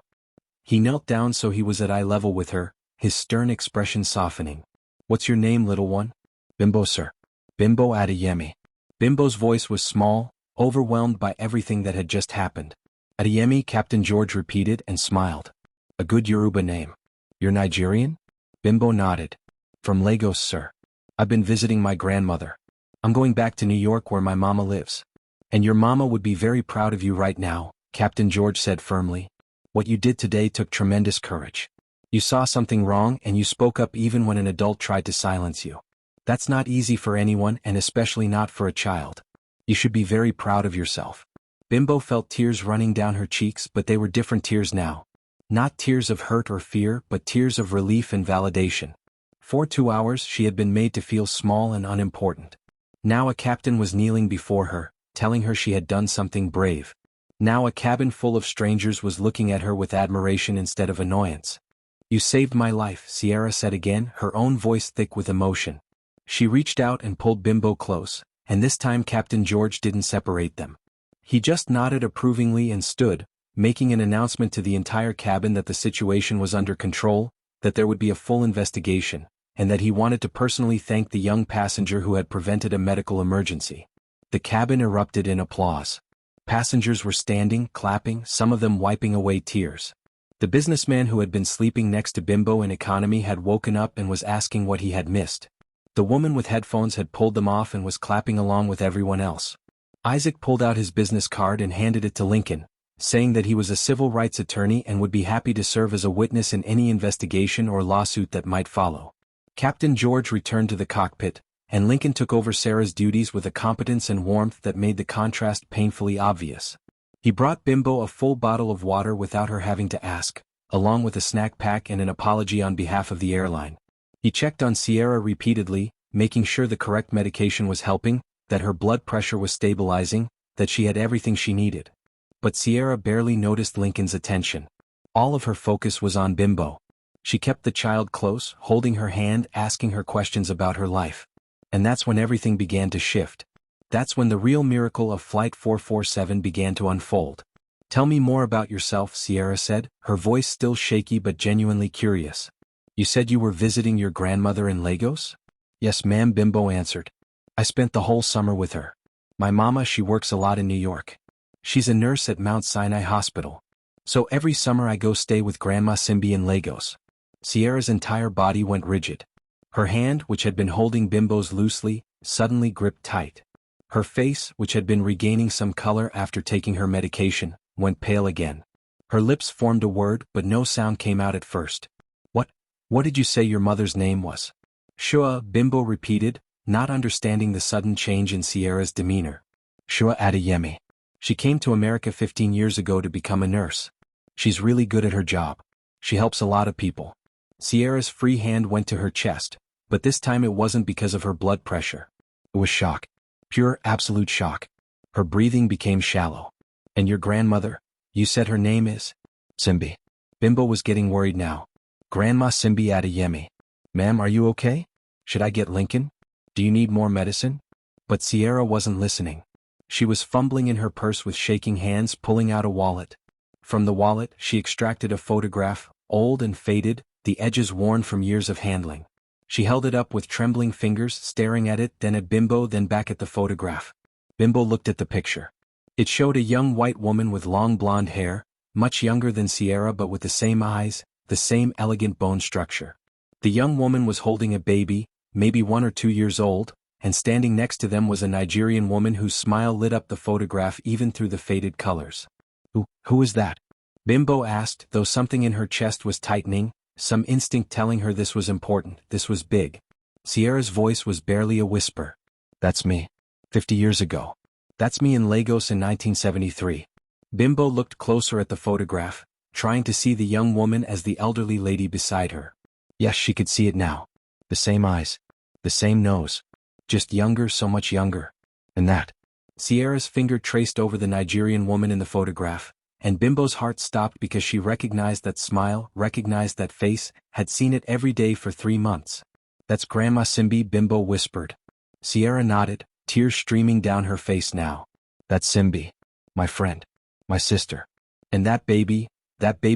He knelt down so he was at eye level with her, his stern expression softening. What's your name, little one? Bimbo, sir. Bimbo Adeyemi. Bimbo's voice was small, overwhelmed by everything that had just happened. Adeyemi, Captain George repeated and smiled. A good Yoruba name. You're Nigerian? Bimbo nodded. From Lagos, sir. I've been visiting my grandmother. I'm going back to New York where my mama lives. And your mama would be very proud of you right now, Captain George said firmly. What you did today took tremendous courage. You saw something wrong and you spoke up even when an adult tried to silence you. That's not easy for anyone and especially not for a child. You should be very proud of yourself. Bimbo felt tears running down her cheeks, but they were different tears now. Not tears of hurt or fear, but tears of relief and validation. For 2 hours she had been made to feel small and unimportant. Now a captain was kneeling before her, telling her she had done something brave. Now a cabin full of strangers was looking at her with admiration instead of annoyance. "You saved my life," Sierra said again, her own voice thick with emotion. She reached out and pulled Bimbo close, and this time Captain George didn't separate them. He just nodded approvingly and stood, making an announcement to the entire cabin that the situation was under control, that there would be a full investigation, and that he wanted to personally thank the young passenger who had prevented a medical emergency. The cabin erupted in applause. Passengers were standing, clapping, some of them wiping away tears. The businessman who had been sleeping next to Bimbo in economy had woken up and was asking what he had missed. The woman with headphones had pulled them off and was clapping along with everyone else. Isaac pulled out his business card and handed it to Lincoln, saying that he was a civil rights attorney and would be happy to serve as a witness in any investigation or lawsuit that might follow. Captain George returned to the cockpit, and Lincoln took over Sarah's duties with a competence and warmth that made the contrast painfully obvious. He brought Bimbo a full bottle of water without her having to ask, along with a snack pack and an apology on behalf of the airline. He checked on Sierra repeatedly, making sure the correct medication was helping, that her blood pressure was stabilizing, that she had everything she needed. But Sierra barely noticed Lincoln's attention. All of her focus was on Bimbo. She kept the child close, holding her hand, asking her questions about her life. And that's when everything began to shift. That's when the real miracle of Flight 447 began to unfold. "Tell me more about yourself," Sierra said, her voice still shaky but genuinely curious. "You said you were visiting your grandmother in Lagos?" "Yes, ma'am," Bimbo answered. "I spent the whole summer with her. My mama, she works a lot in New York. She's a nurse at Mount Sinai Hospital. So every summer I go stay with Grandma Simbi in Lagos." Sierra's entire body went rigid. Her hand, which had been holding Bimbo's loosely, suddenly gripped tight. Her face, which had been regaining some color after taking her medication, went pale again. Her lips formed a word, but no sound came out at first. What did you say your mother's name was?" "Shua," Bimbo repeated, not understanding the sudden change in Sierra's demeanor. "Shua Adeyemi. She came to America 15 years ago to become a nurse. She's really good at her job. She helps a lot of people." Sierra's free hand went to her chest, but this time it wasn't because of her blood pressure. It was shock. Pure, absolute shock. Her breathing became shallow. "And your grandmother, you said her name is?" "Simbi." Bimbo was getting worried now. "Grandma Simbi Adeyemi. Ma'am, are you okay? Should I get Lincoln? Do you need more medicine?" But Sierra wasn't listening. She was fumbling in her purse with shaking hands, pulling out a wallet. From the wallet, she extracted a photograph, old and faded, the edges worn from years of handling. She held it up with trembling fingers, staring at it, then at Bimbo, then back at the photograph. Bimbo looked at the picture. It showed a young white woman with long blonde hair, much younger than Sierra but with the same eyes, the same elegant bone structure. The young woman was holding a baby, maybe 1 or 2 years old, and standing next to them was a Nigerian woman whose smile lit up the photograph even through the faded colors. Who is that?" Bimbo asked, though something in her chest was tightening, some instinct telling her this was important, this was big. Sierra's voice was barely a whisper. "That's me. 50 years ago. That's me in Lagos in 1973. Bimbo looked closer at the photograph, trying to see the young woman as the elderly lady beside her. Yes, she could see it now. The same eyes. The same nose. Just younger, so much younger. And that. Sierra's finger traced over the Nigerian woman in the photograph, and Bimbo's heart stopped because she recognized that smile, recognized that face, had seen it every day for 3 months. "That's Grandma Simbi," Bimbo whispered. Sierra nodded, tears streaming down her face now. "That's Simbi. My friend. My sister. And that baby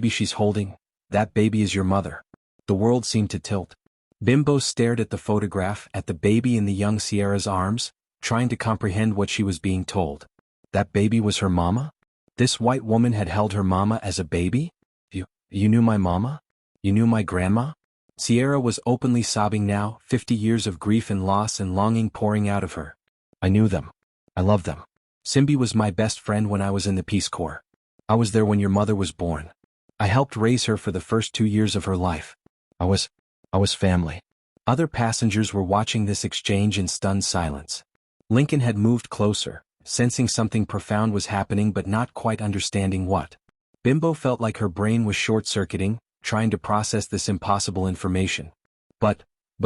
she's holding, that baby is your mother." The world seemed to tilt. Bimbo stared at the photograph, at the baby in the young Sierra's arms, trying to comprehend what she was being told. That baby was her mama? This white woman had held her mama as a baby? You knew my mama? You knew my grandma? Sierra was openly sobbing now, 50 years of grief and loss and longing pouring out of her. "I knew them. I loved them. Simbi was my best friend when I was in the Peace Corps. I was there when your mother was born. I helped raise her for the first 2 years of her life. I was family." Other passengers were watching this exchange in stunned silence. Lincoln had moved closer, sensing something profound was happening but not quite understanding what. Bimbo felt like her brain was short-circuiting, trying to process this impossible information. But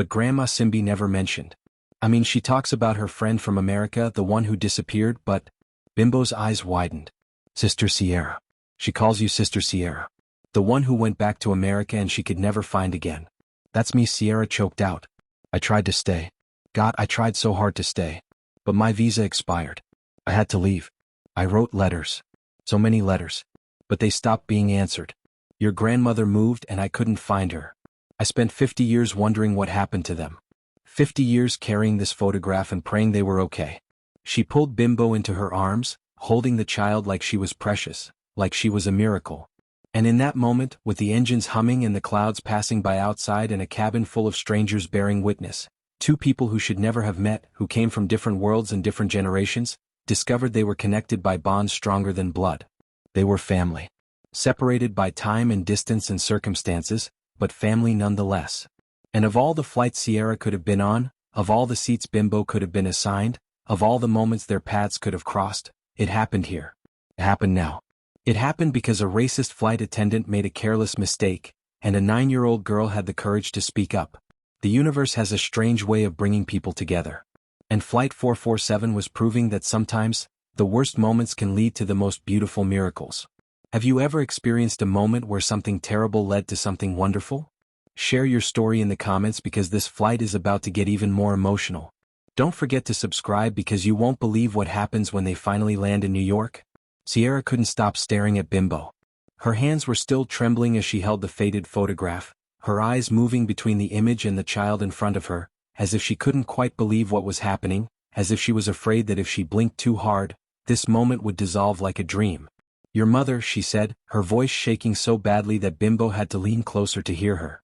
Grandma Simbi never mentioned. I mean, she talks about her friend from America, the one who disappeared, but Bimbo's eyes widened. Sister Sierra. She calls you Sister Sierra. The one who went back to America and she could never find again. That's me, Sierra choked out. I tried to stay. God, I tried so hard to stay. But my visa expired. I had to leave. I wrote letters. So many letters. But they stopped being answered. Your grandmother moved and I couldn't find her. I spent 50 years wondering what happened to them. 50 years carrying this photograph and praying they were okay. She pulled Bimbo into her arms, holding the child like she was precious, like she was a miracle. And in that moment, with the engines humming and the clouds passing by outside and a cabin full of strangers bearing witness, two people who should never have met, who came from different worlds and different generations, discovered they were connected by bonds stronger than blood. They were family. Separated by time and distance and circumstances, but family nonetheless. And of all the flights Sierra could have been on, of all the seats Bimbo could have been assigned, of all the moments their paths could have crossed, it happened here. It happened now. It happened because a racist flight attendant made a careless mistake, and a 9-year-old girl had the courage to speak up. The universe has a strange way of bringing people together. And Flight 447 was proving that sometimes, the worst moments can lead to the most beautiful miracles. Have you ever experienced a moment where something terrible led to something wonderful? Share your story in the comments because this flight is about to get even more emotional. Don't forget to subscribe because you won't believe what happens when they finally land in New York. Sierra couldn't stop staring at Bimbo. Her hands were still trembling as she held the faded photograph, her eyes moving between the image and the child in front of her, as if she couldn't quite believe what was happening, as if she was afraid that if she blinked too hard, this moment would dissolve like a dream. Your mother, she said, her voice shaking so badly that Bimbo had to lean closer to hear her.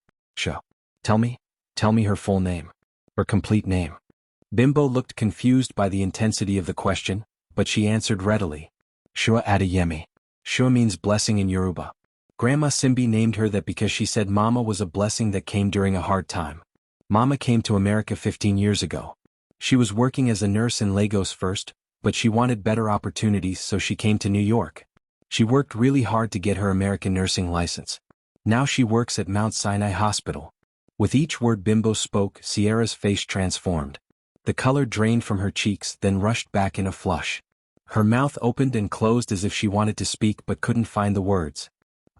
Tell me her full name. Her complete name. Bimbo looked confused by the intensity of the question, but she answered readily. Shua Adeyemi. Shua means blessing in Yoruba. Grandma Simbi named her that because she said Mama was a blessing that came during a hard time. Mama came to America 15 years ago. She was working as a nurse in Lagos first, but she wanted better opportunities so she came to New York. She worked really hard to get her American nursing license. Now she works at Mount Sinai Hospital. With each word Bimbo spoke, Sierra's face transformed. The color drained from her cheeks, then rushed back in a flush. Her mouth opened and closed as if she wanted to speak but couldn't find the words.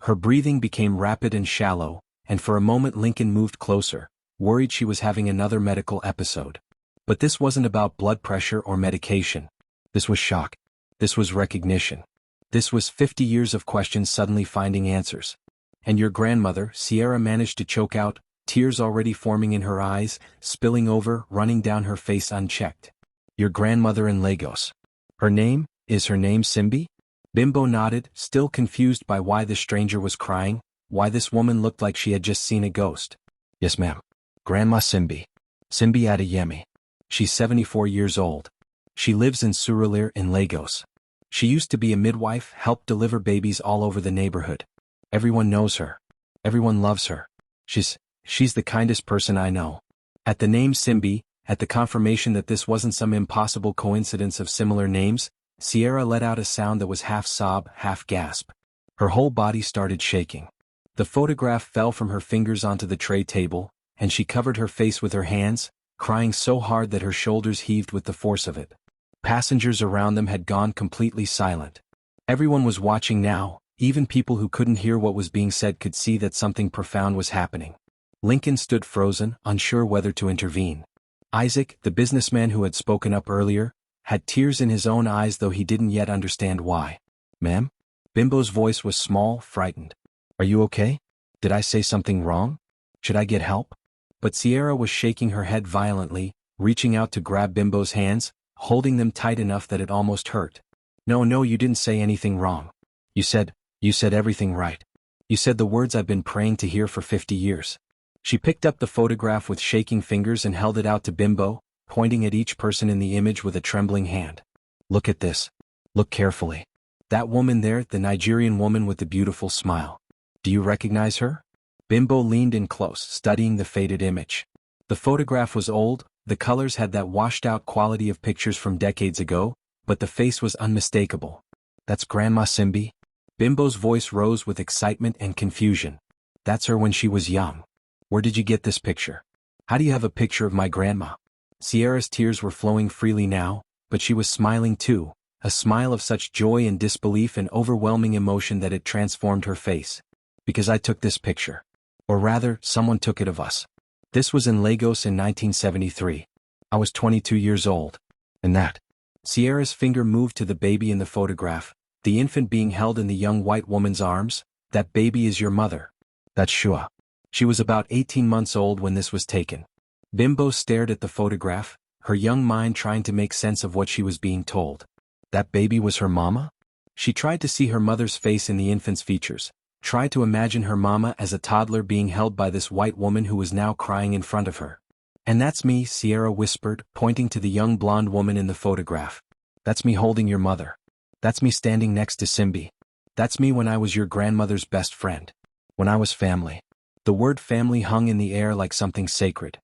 Her breathing became rapid and shallow, and for a moment Lincoln moved closer, worried she was having another medical episode. But this wasn't about blood pressure or medication. This was shock. This was recognition. This was 50 years of questions suddenly finding answers. And your grandmother, Sierra managed to choke out, tears already forming in her eyes, spilling over, running down her face unchecked. Your grandmother in Lagos. Her name? Is her name Simbi? Bimbo nodded, still confused by why this stranger was crying, why this woman looked like she had just seen a ghost. Yes, ma'am. Grandma Simbi. Simbi Adeyemi. She's 74 years old. She lives in Surulere in Lagos. She used to be a midwife, helped deliver babies all over the neighborhood. Everyone knows her. Everyone loves her. She's the kindest person I know. At the name Simbi, at the confirmation that this wasn't some impossible coincidence of similar names, Sierra let out a sound that was half sob, half gasp. Her whole body started shaking. The photograph fell from her fingers onto the tray table, and she covered her face with her hands, crying so hard that her shoulders heaved with the force of it. Passengers around them had gone completely silent. Everyone was watching now, even people who couldn't hear what was being said could see that something profound was happening. Lincoln stood frozen, unsure whether to intervene. Isaac, the businessman who had spoken up earlier, had tears in his own eyes though he didn't yet understand why. Ma'am? Bimbo's voice was small, frightened. Are you okay? Did I say something wrong? Should I get help? But Sierra was shaking her head violently, reaching out to grab Bimbo's hands, holding them tight enough that it almost hurt. No, you didn't say anything wrong. You said everything right. You said the words I've been praying to hear for 50 years. She picked up the photograph with shaking fingers and held it out to Bimbo, pointing at each person in the image with a trembling hand. Look at this. Look carefully. That woman there, the Nigerian woman with the beautiful smile. Do you recognize her? Bimbo leaned in close, studying the faded image. The photograph was old, the colors had that washed-out quality of pictures from decades ago, but the face was unmistakable. That's Grandma Simbi? Bimbo's voice rose with excitement and confusion. That's her when she was young. Where did you get this picture? How do you have a picture of my grandma? Sierra's tears were flowing freely now, but she was smiling too, a smile of such joy and disbelief and overwhelming emotion that it transformed her face. Because I took this picture. Or rather, someone took it of us. This was in Lagos in 1973. I was 22 years old. And that. Sierra's finger moved to the baby in the photograph, the infant being held in the young white woman's arms. That baby is your mother. That's Shua. She was about 18 months old when this was taken. Bimbo stared at the photograph, her young mind trying to make sense of what she was being told. That baby was her mama? She tried to see her mother's face in the infant's features, tried to imagine her mama as a toddler being held by this white woman who was now crying in front of her. And that's me, Sierra whispered, pointing to the young blonde woman in the photograph. That's me holding your mother. That's me standing next to Simbi. That's me when I was your grandmother's best friend. When I was family. The word family hung in the air like something sacred.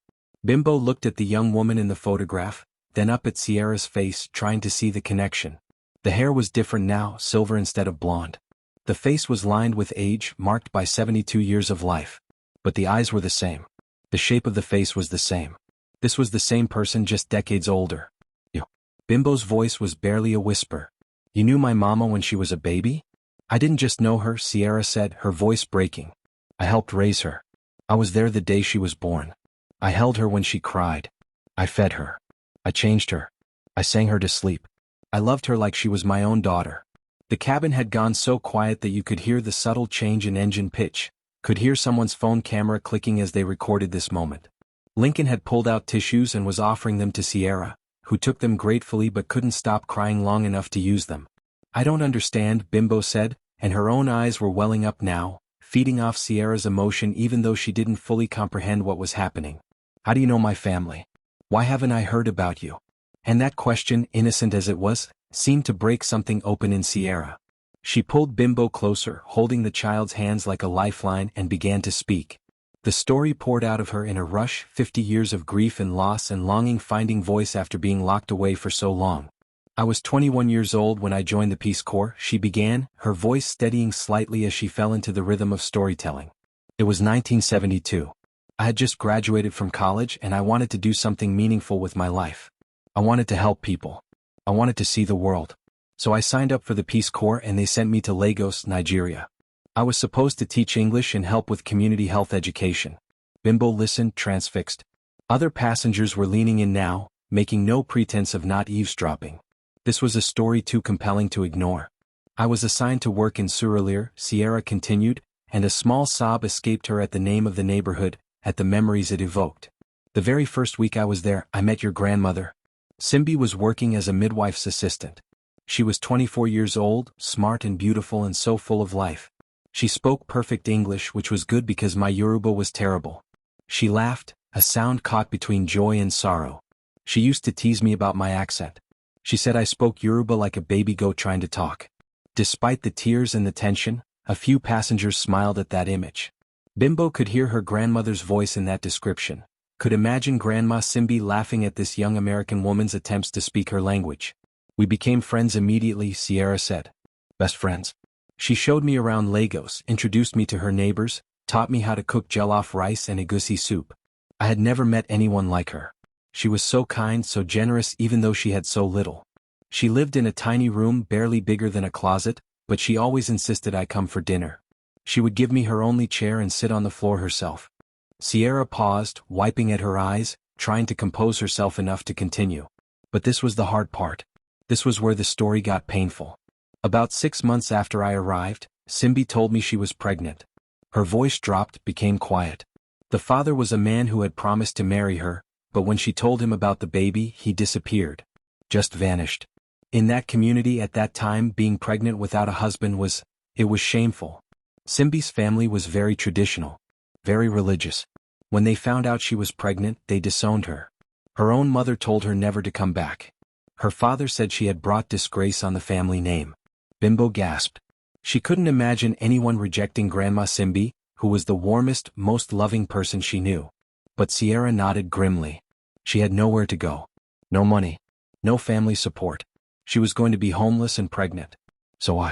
Bimbo looked at the young woman in the photograph, then up at Sierra's face, trying to see the connection. The hair was different now, silver instead of blonde. The face was lined with age, marked by 72 years of life. But the eyes were the same. The shape of the face was the same. This was the same person, just decades older. You. Bimbo's voice was barely a whisper. You knew my mama when she was a baby? I didn't just know her, Sierra said, her voice breaking. I helped raise her. I was there the day she was born. I held her when she cried. I fed her. I changed her. I sang her to sleep. I loved her like she was my own daughter. The cabin had gone so quiet that you could hear the subtle change in engine pitch, could hear someone's phone camera clicking as they recorded this moment. Lincoln had pulled out tissues and was offering them to Sierra, who took them gratefully but couldn't stop crying long enough to use them. I don't understand, Bimbo said, and her own eyes were welling up now, feeding off Sierra's emotion even though she didn't fully comprehend what was happening. How do you know my family? Why haven't I heard about you? And that question, innocent as it was, seemed to break something open in Sierra. She pulled Bimbo closer, holding the child's hands like a lifeline, and began to speak. The story poured out of her in a rush, 50 years of grief and loss and longing, finding voice after being locked away for so long. I was 21 years old when I joined the Peace Corps, she began, her voice steadying slightly as she fell into the rhythm of storytelling. It was 1972. I had just graduated from college and I wanted to do something meaningful with my life. I wanted to help people. I wanted to see the world. So I signed up for the Peace Corps and they sent me to Lagos, Nigeria. I was supposed to teach English and help with community health education. Bimbo listened, transfixed. Other passengers were leaning in now, making no pretense of not eavesdropping. This was a story too compelling to ignore. I was assigned to work in Surulere, Sierra continued, and a small sob escaped her at the name of the neighborhood, at the memories it evoked. The very first week I was there, I met your grandmother. Simbi was working as a midwife's assistant. She was 24 years old, smart and beautiful and so full of life. She spoke perfect English, which was good because my Yoruba was terrible. She laughed, a sound caught between joy and sorrow. She used to tease me about my accent. She said I spoke Yoruba like a baby goat trying to talk. Despite the tears and the tension, a few passengers smiled at that image. Bimbo could hear her grandmother's voice in that description, could imagine Grandma Simbi laughing at this young American woman's attempts to speak her language. We became friends immediately, Sierra said. Best friends. She showed me around Lagos, introduced me to her neighbors, taught me how to cook jollof rice and egusi soup. I had never met anyone like her. She was so kind, so generous even though she had so little. She lived in a tiny room barely bigger than a closet, but she always insisted I come for dinner. She would give me her only chair and sit on the floor herself. Sierra paused, wiping at her eyes, trying to compose herself enough to continue. But this was the hard part. This was where the story got painful. About 6 months after I arrived, Simbi told me she was pregnant. Her voice dropped, became quiet. The father was a man who had promised to marry her, but when she told him about the baby, he disappeared. Just vanished. In that community at that time, being pregnant without a husband was shameful. Simbi's family was very traditional, very religious. When they found out she was pregnant, they disowned her. Her own mother told her never to come back. Her father said she had brought disgrace on the family name. Bimbo gasped. She couldn't imagine anyone rejecting Grandma Simbi, who was the warmest, most loving person she knew. But Sierra nodded grimly. She had nowhere to go. No money. No family support. She was going to be homeless and pregnant. So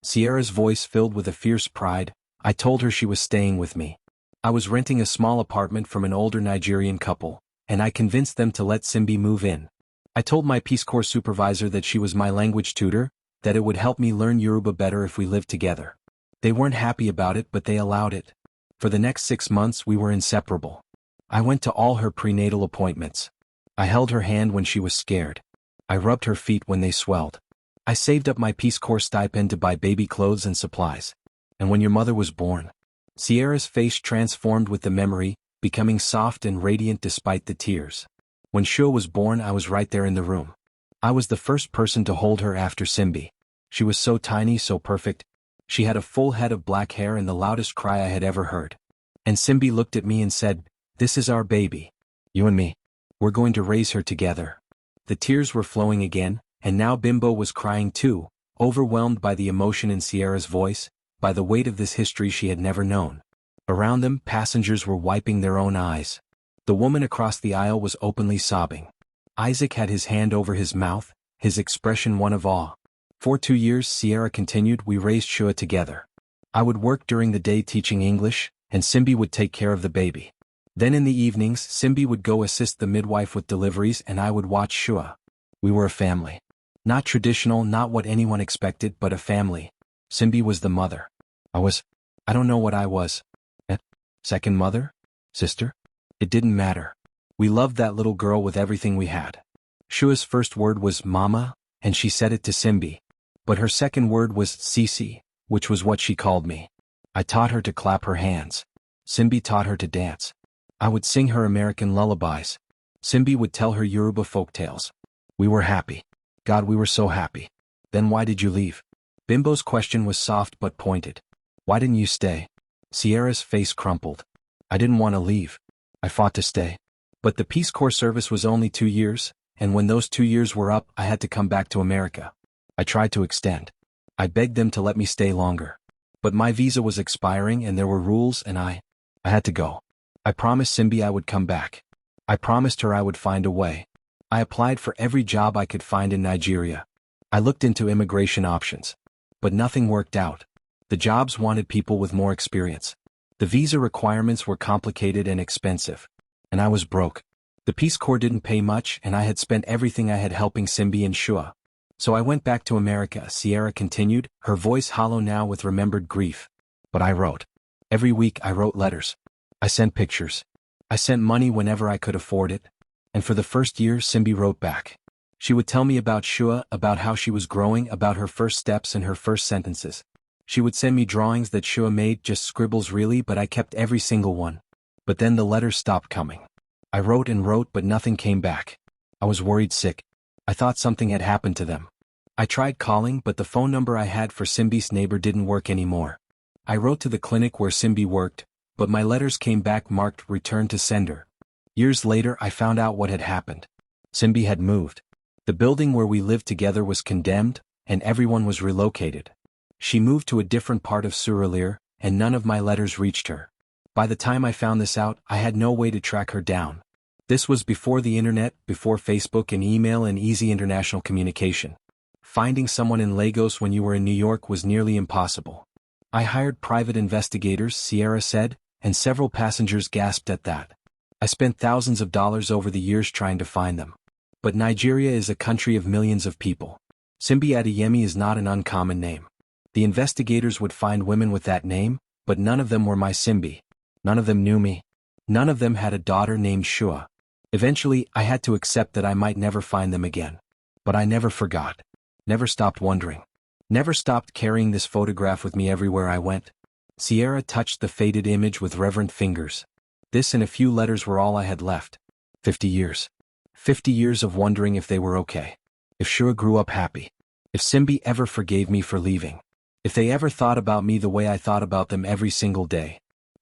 Sierra's voice filled with a fierce pride, I told her she was staying with me. I was renting a small apartment from an older Nigerian couple, and I convinced them to let Simbi move in. I told my Peace Corps supervisor that she was my language tutor, that it would help me learn Yoruba better if we lived together. They weren't happy about it, but they allowed it. For the next 6 months we were inseparable. I went to all her prenatal appointments. I held her hand when she was scared. I rubbed her feet when they swelled. I saved up my Peace Corps stipend to buy baby clothes and supplies. And when your mother was born, Sierra's face transformed with the memory, becoming soft and radiant despite the tears. When Shua was born, I was right there in the room. I was the first person to hold her after Simbi. She was so tiny, so perfect. She had a full head of black hair and the loudest cry I had ever heard. And Simbi looked at me and said, "This is our baby. You and me. We're going to raise her together." The tears were flowing again, and now Bimbo was crying too, overwhelmed by the emotion in Sierra's voice, by the weight of this history she had never known. Around them, passengers were wiping their own eyes. The woman across the aisle was openly sobbing. Isaac had his hand over his mouth, his expression one of awe. For 2 years, Sierra continued, we raised Shua together. I would work during the day teaching English, and Simbi would take care of the baby. Then in the evenings, Simbi would go assist the midwife with deliveries and I would watch Shua. We were a family. Not traditional, not what anyone expected, but a family. Simbi was the mother. I don't know what I was. Second mother? Sister? It didn't matter. We loved that little girl with everything we had. Shua's first word was Mama, and she said it to Simbi. But her second word was Sisi, which was what she called me. I taught her to clap her hands. Simbi taught her to dance. I would sing her American lullabies. Simbi would tell her Yoruba folktales. We were happy. God, we were so happy. Then why did you leave? Bimbo's question was soft but pointed. Why didn't you stay? Sierra's face crumpled. I didn't want to leave. I fought to stay. But the Peace Corps service was only 2 years, and when those 2 years were up, I had to come back to America. I tried to extend. I begged them to let me stay longer. But my visa was expiring and there were rules and I had to go. I promised Simbi I would come back. I promised her I would find a way. I applied for every job I could find in Nigeria. I looked into immigration options. But nothing worked out. The jobs wanted people with more experience. The visa requirements were complicated and expensive. And I was broke. The Peace Corps didn't pay much and I had spent everything I had helping Simbi and Shua. So I went back to America, Sierra continued, her voice hollow now with remembered grief. But I wrote. Every week I wrote letters. I sent pictures. I sent money whenever I could afford it. And for the first year, Simbi wrote back. She would tell me about Shua, about how she was growing, about her first steps and her first sentences. She would send me drawings that Shua made, just scribbles really, but I kept every single one. But then the letters stopped coming. I wrote and wrote, but nothing came back. I was worried sick. I thought something had happened to them. I tried calling, but the phone number I had for Simbi's neighbor didn't work anymore. I wrote to the clinic where Simbi worked, but my letters came back marked return to sender. Years later, I found out what had happened. Simbi had moved. The building where we lived together was condemned, and everyone was relocated. She moved to a different part of Surulere, and none of my letters reached her. By the time I found this out, I had no way to track her down. This was before the internet, before Facebook and email and easy international communication. Finding someone in Lagos when you were in New York was nearly impossible. I hired private investigators, Sierra said, and several passengers gasped at that. I spent thousands of dollars over the years trying to find them. But Nigeria is a country of millions of people. Simbi Adeyemi is not an uncommon name. The investigators would find women with that name, but none of them were my Simbi. None of them knew me. None of them had a daughter named Shua. Eventually, I had to accept that I might never find them again. But I never forgot. Never stopped wondering. Never stopped carrying this photograph with me everywhere I went. Sierra touched the faded image with reverent fingers. This and a few letters were all I had left. 50 years. 50 years of wondering if they were okay. If Shua grew up happy. If Simbi ever forgave me for leaving. If they ever thought about me the way I thought about them every single day.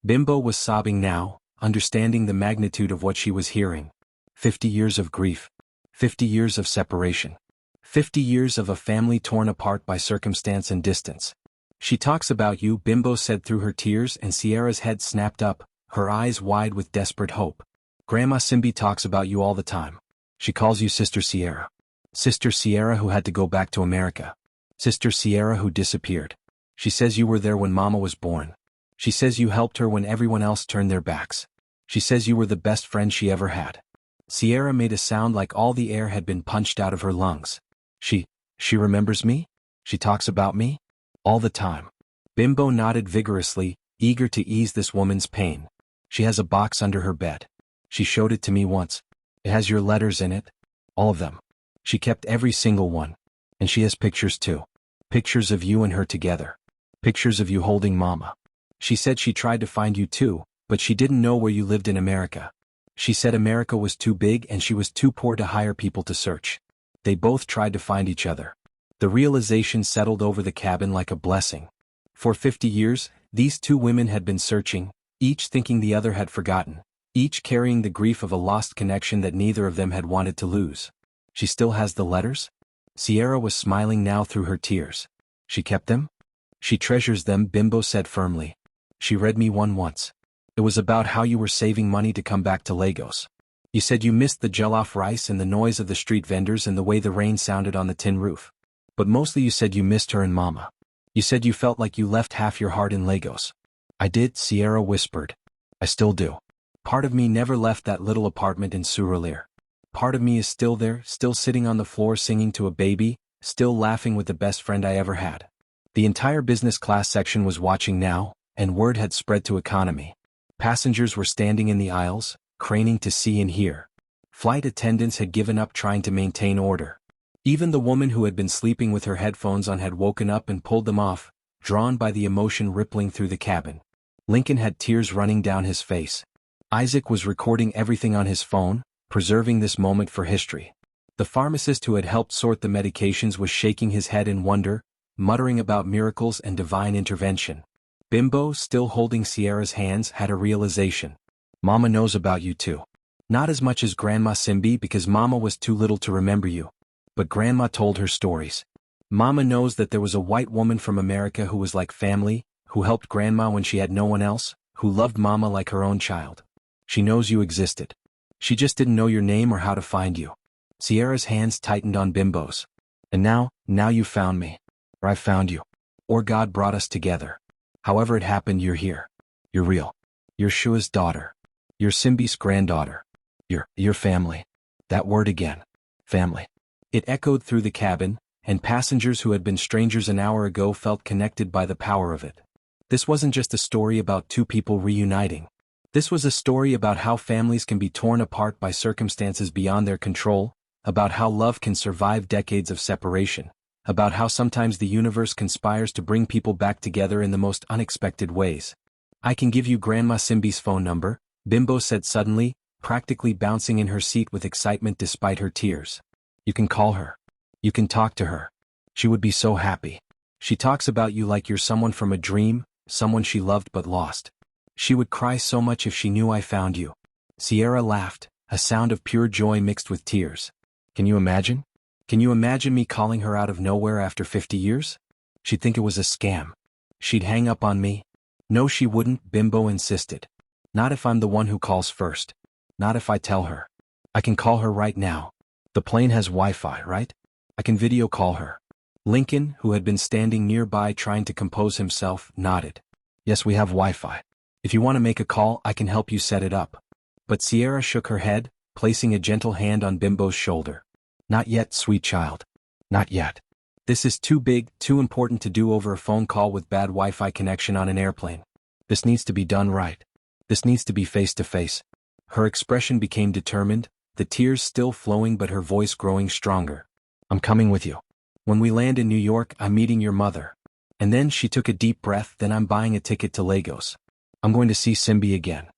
Bimbo was sobbing now, understanding the magnitude of what she was hearing. 50 years of grief. 50 years of separation. 50 years of a family torn apart by circumstance and distance. She talks about you, Bimbo said through her tears, and Sierra's head snapped up, her eyes wide with desperate hope. Grandma Simbi talks about you all the time. She calls you Sister Sierra. Sister Sierra who had to go back to America. Sister Sierra who disappeared. She says you were there when Mama was born. She says you helped her when everyone else turned their backs. She says you were the best friend she ever had. Sierra made a sound like all the air had been punched out of her lungs. She remembers me? She talks about me? All the time. Bimbo nodded vigorously, eager to ease this woman's pain. She has a box under her bed. She showed it to me once. It has your letters in it. All of them. She kept every single one. And she has pictures too. Pictures of you and her together. Pictures of you holding Mama. She said she tried to find you too, but she didn't know where you lived in America. She said America was too big and she was too poor to hire people to search. They both tried to find each other. The realization settled over the cabin like a blessing. For 50 years, these two women had been searching, each thinking the other had forgotten, each carrying the grief of a lost connection that neither of them had wanted to lose. She still has the letters? Sierra was smiling now through her tears. She kept them? She treasures them, Bimbo said firmly. She read me one once. It was about how you were saving money to come back to Lagos. You said you missed the jollof rice and the noise of the street vendors and the way the rain sounded on the tin roof. But mostly you said you missed her and Mama. You said you felt like you left half your heart in Lagos. I did, Sierra whispered. I still do. Part of me never left that little apartment in Surulere. Part of me is still there, still sitting on the floor singing to a baby, still laughing with the best friend I ever had. The entire business class section was watching now, and word had spread to economy. Passengers were standing in the aisles, craning to see and hear. Flight attendants had given up trying to maintain order. Even the woman who had been sleeping with her headphones on had woken up and pulled them off, drawn by the emotion rippling through the cabin. Lincoln had tears running down his face. Isaac was recording everything on his phone, preserving this moment for history. The pharmacist who had helped sort the medications was shaking his head in wonder, muttering about miracles and divine intervention. Bimbo, still holding Sierra's hands, had a realization. Mama knows about you too. Not as much as Grandma Simbi because Mama was too little to remember you. But Grandma told her stories. Mama knows that there was a white woman from America who was like family, who helped Grandma when she had no one else, who loved Mama like her own child. She knows you existed. She just didn't know your name or how to find you. Sierra's hands tightened on Bimbo's. And now you found me. Or I found you. Or God brought us together. However it happened, you're here. You're real. You're Shua's daughter. You're Simbi's granddaughter. You're family. That word again. Family. It echoed through the cabin, and passengers who had been strangers an hour ago felt connected by the power of it. This wasn't just a story about two people reuniting. This was a story about how families can be torn apart by circumstances beyond their control, about how love can survive decades of separation, about how sometimes the universe conspires to bring people back together in the most unexpected ways. I can give you Grandma Simbi's phone number, Bimbo said suddenly, practically bouncing in her seat with excitement despite her tears. You can call her. You can talk to her. She would be so happy. She talks about you like you're someone from a dream, someone she loved but lost. She would cry so much if she knew I found you. Sierra laughed, a sound of pure joy mixed with tears. Can you imagine? Can you imagine me calling her out of nowhere after 50 years? She'd think it was a scam. She'd hang up on me. No, she wouldn't, Bimbo insisted. Not if I'm the one who calls first. Not if I tell her. I can call her right now. The plane has Wi-Fi, right? I can video call her. Lincoln, who had been standing nearby trying to compose himself, nodded. Yes, we have Wi-Fi. If you want to make a call, I can help you set it up. But Sierra shook her head, placing a gentle hand on Bimbo's shoulder. Not yet, sweet child. Not yet. This is too big, too important to do over a phone call with bad Wi-Fi connection on an airplane. This needs to be done right. This needs to be face-to-face. Her expression became determined, the tears still flowing but her voice growing stronger. I'm coming with you. When we land in New York, I'm meeting your mother. And then she took a deep breath, then I'm buying a ticket to Lagos. I'm going to see Simbi again.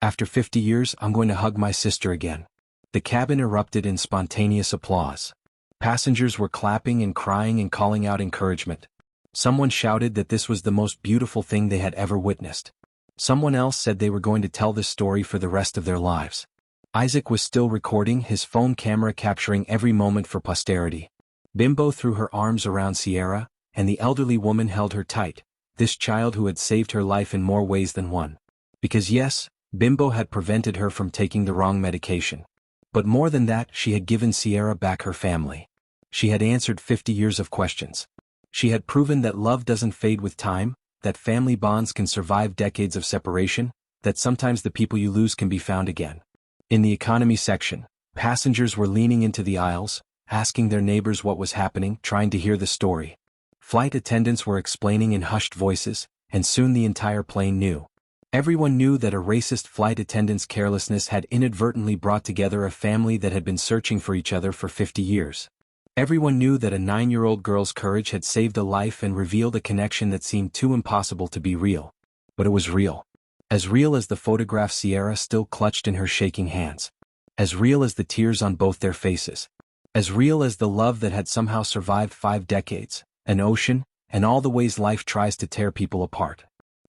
After 50 years, I'm going to hug my sister again. The cabin erupted in spontaneous applause. Passengers were clapping and crying and calling out encouragement. Someone shouted that this was the most beautiful thing they had ever witnessed. Someone else said they were going to tell this story for the rest of their lives. Isaac was still recording, his phone camera capturing every moment for posterity. Bimbo threw her arms around Sierra, and the elderly woman held her tight, this child who had saved her life in more ways than one. Because yes, Bimbo had prevented her from taking the wrong medication. But more than that, she had given Sierra back her family. She had answered 50 years of questions. She had proven that love doesn't fade with time, that family bonds can survive decades of separation, that sometimes the people you lose can be found again. In the economy section, Passengers were leaning into the aisles, asking their neighbors what was happening, trying to hear the story. Flight attendants were explaining in hushed voices, and soon the entire plane knew. Everyone knew that a racist flight attendant's carelessness had inadvertently brought together a family that had been searching for each other for 50 years. Everyone knew that a 9-year-old girl's courage had saved a life and revealed a connection that seemed too impossible to be real. But it was real. As real as the photograph Sierra still clutched in her shaking hands. As real as the tears on both their faces. As real as the love that had somehow survived 5 decades, an ocean, and all the ways life tries to tear people apart.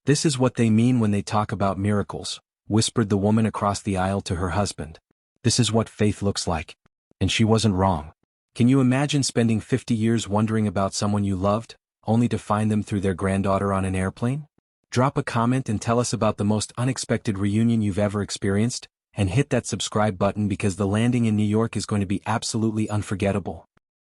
"This is what they mean when they talk about miracles," whispered the woman across the aisle to her husband. "This is what faith looks like." And she wasn't wrong. Can you imagine spending 50 years wondering about someone you loved, only to find them through their granddaughter on an airplane? Drop a comment and tell us about the most unexpected reunion you've ever experienced, and hit that subscribe button because the landing in New York is going to be absolutely unforgettable.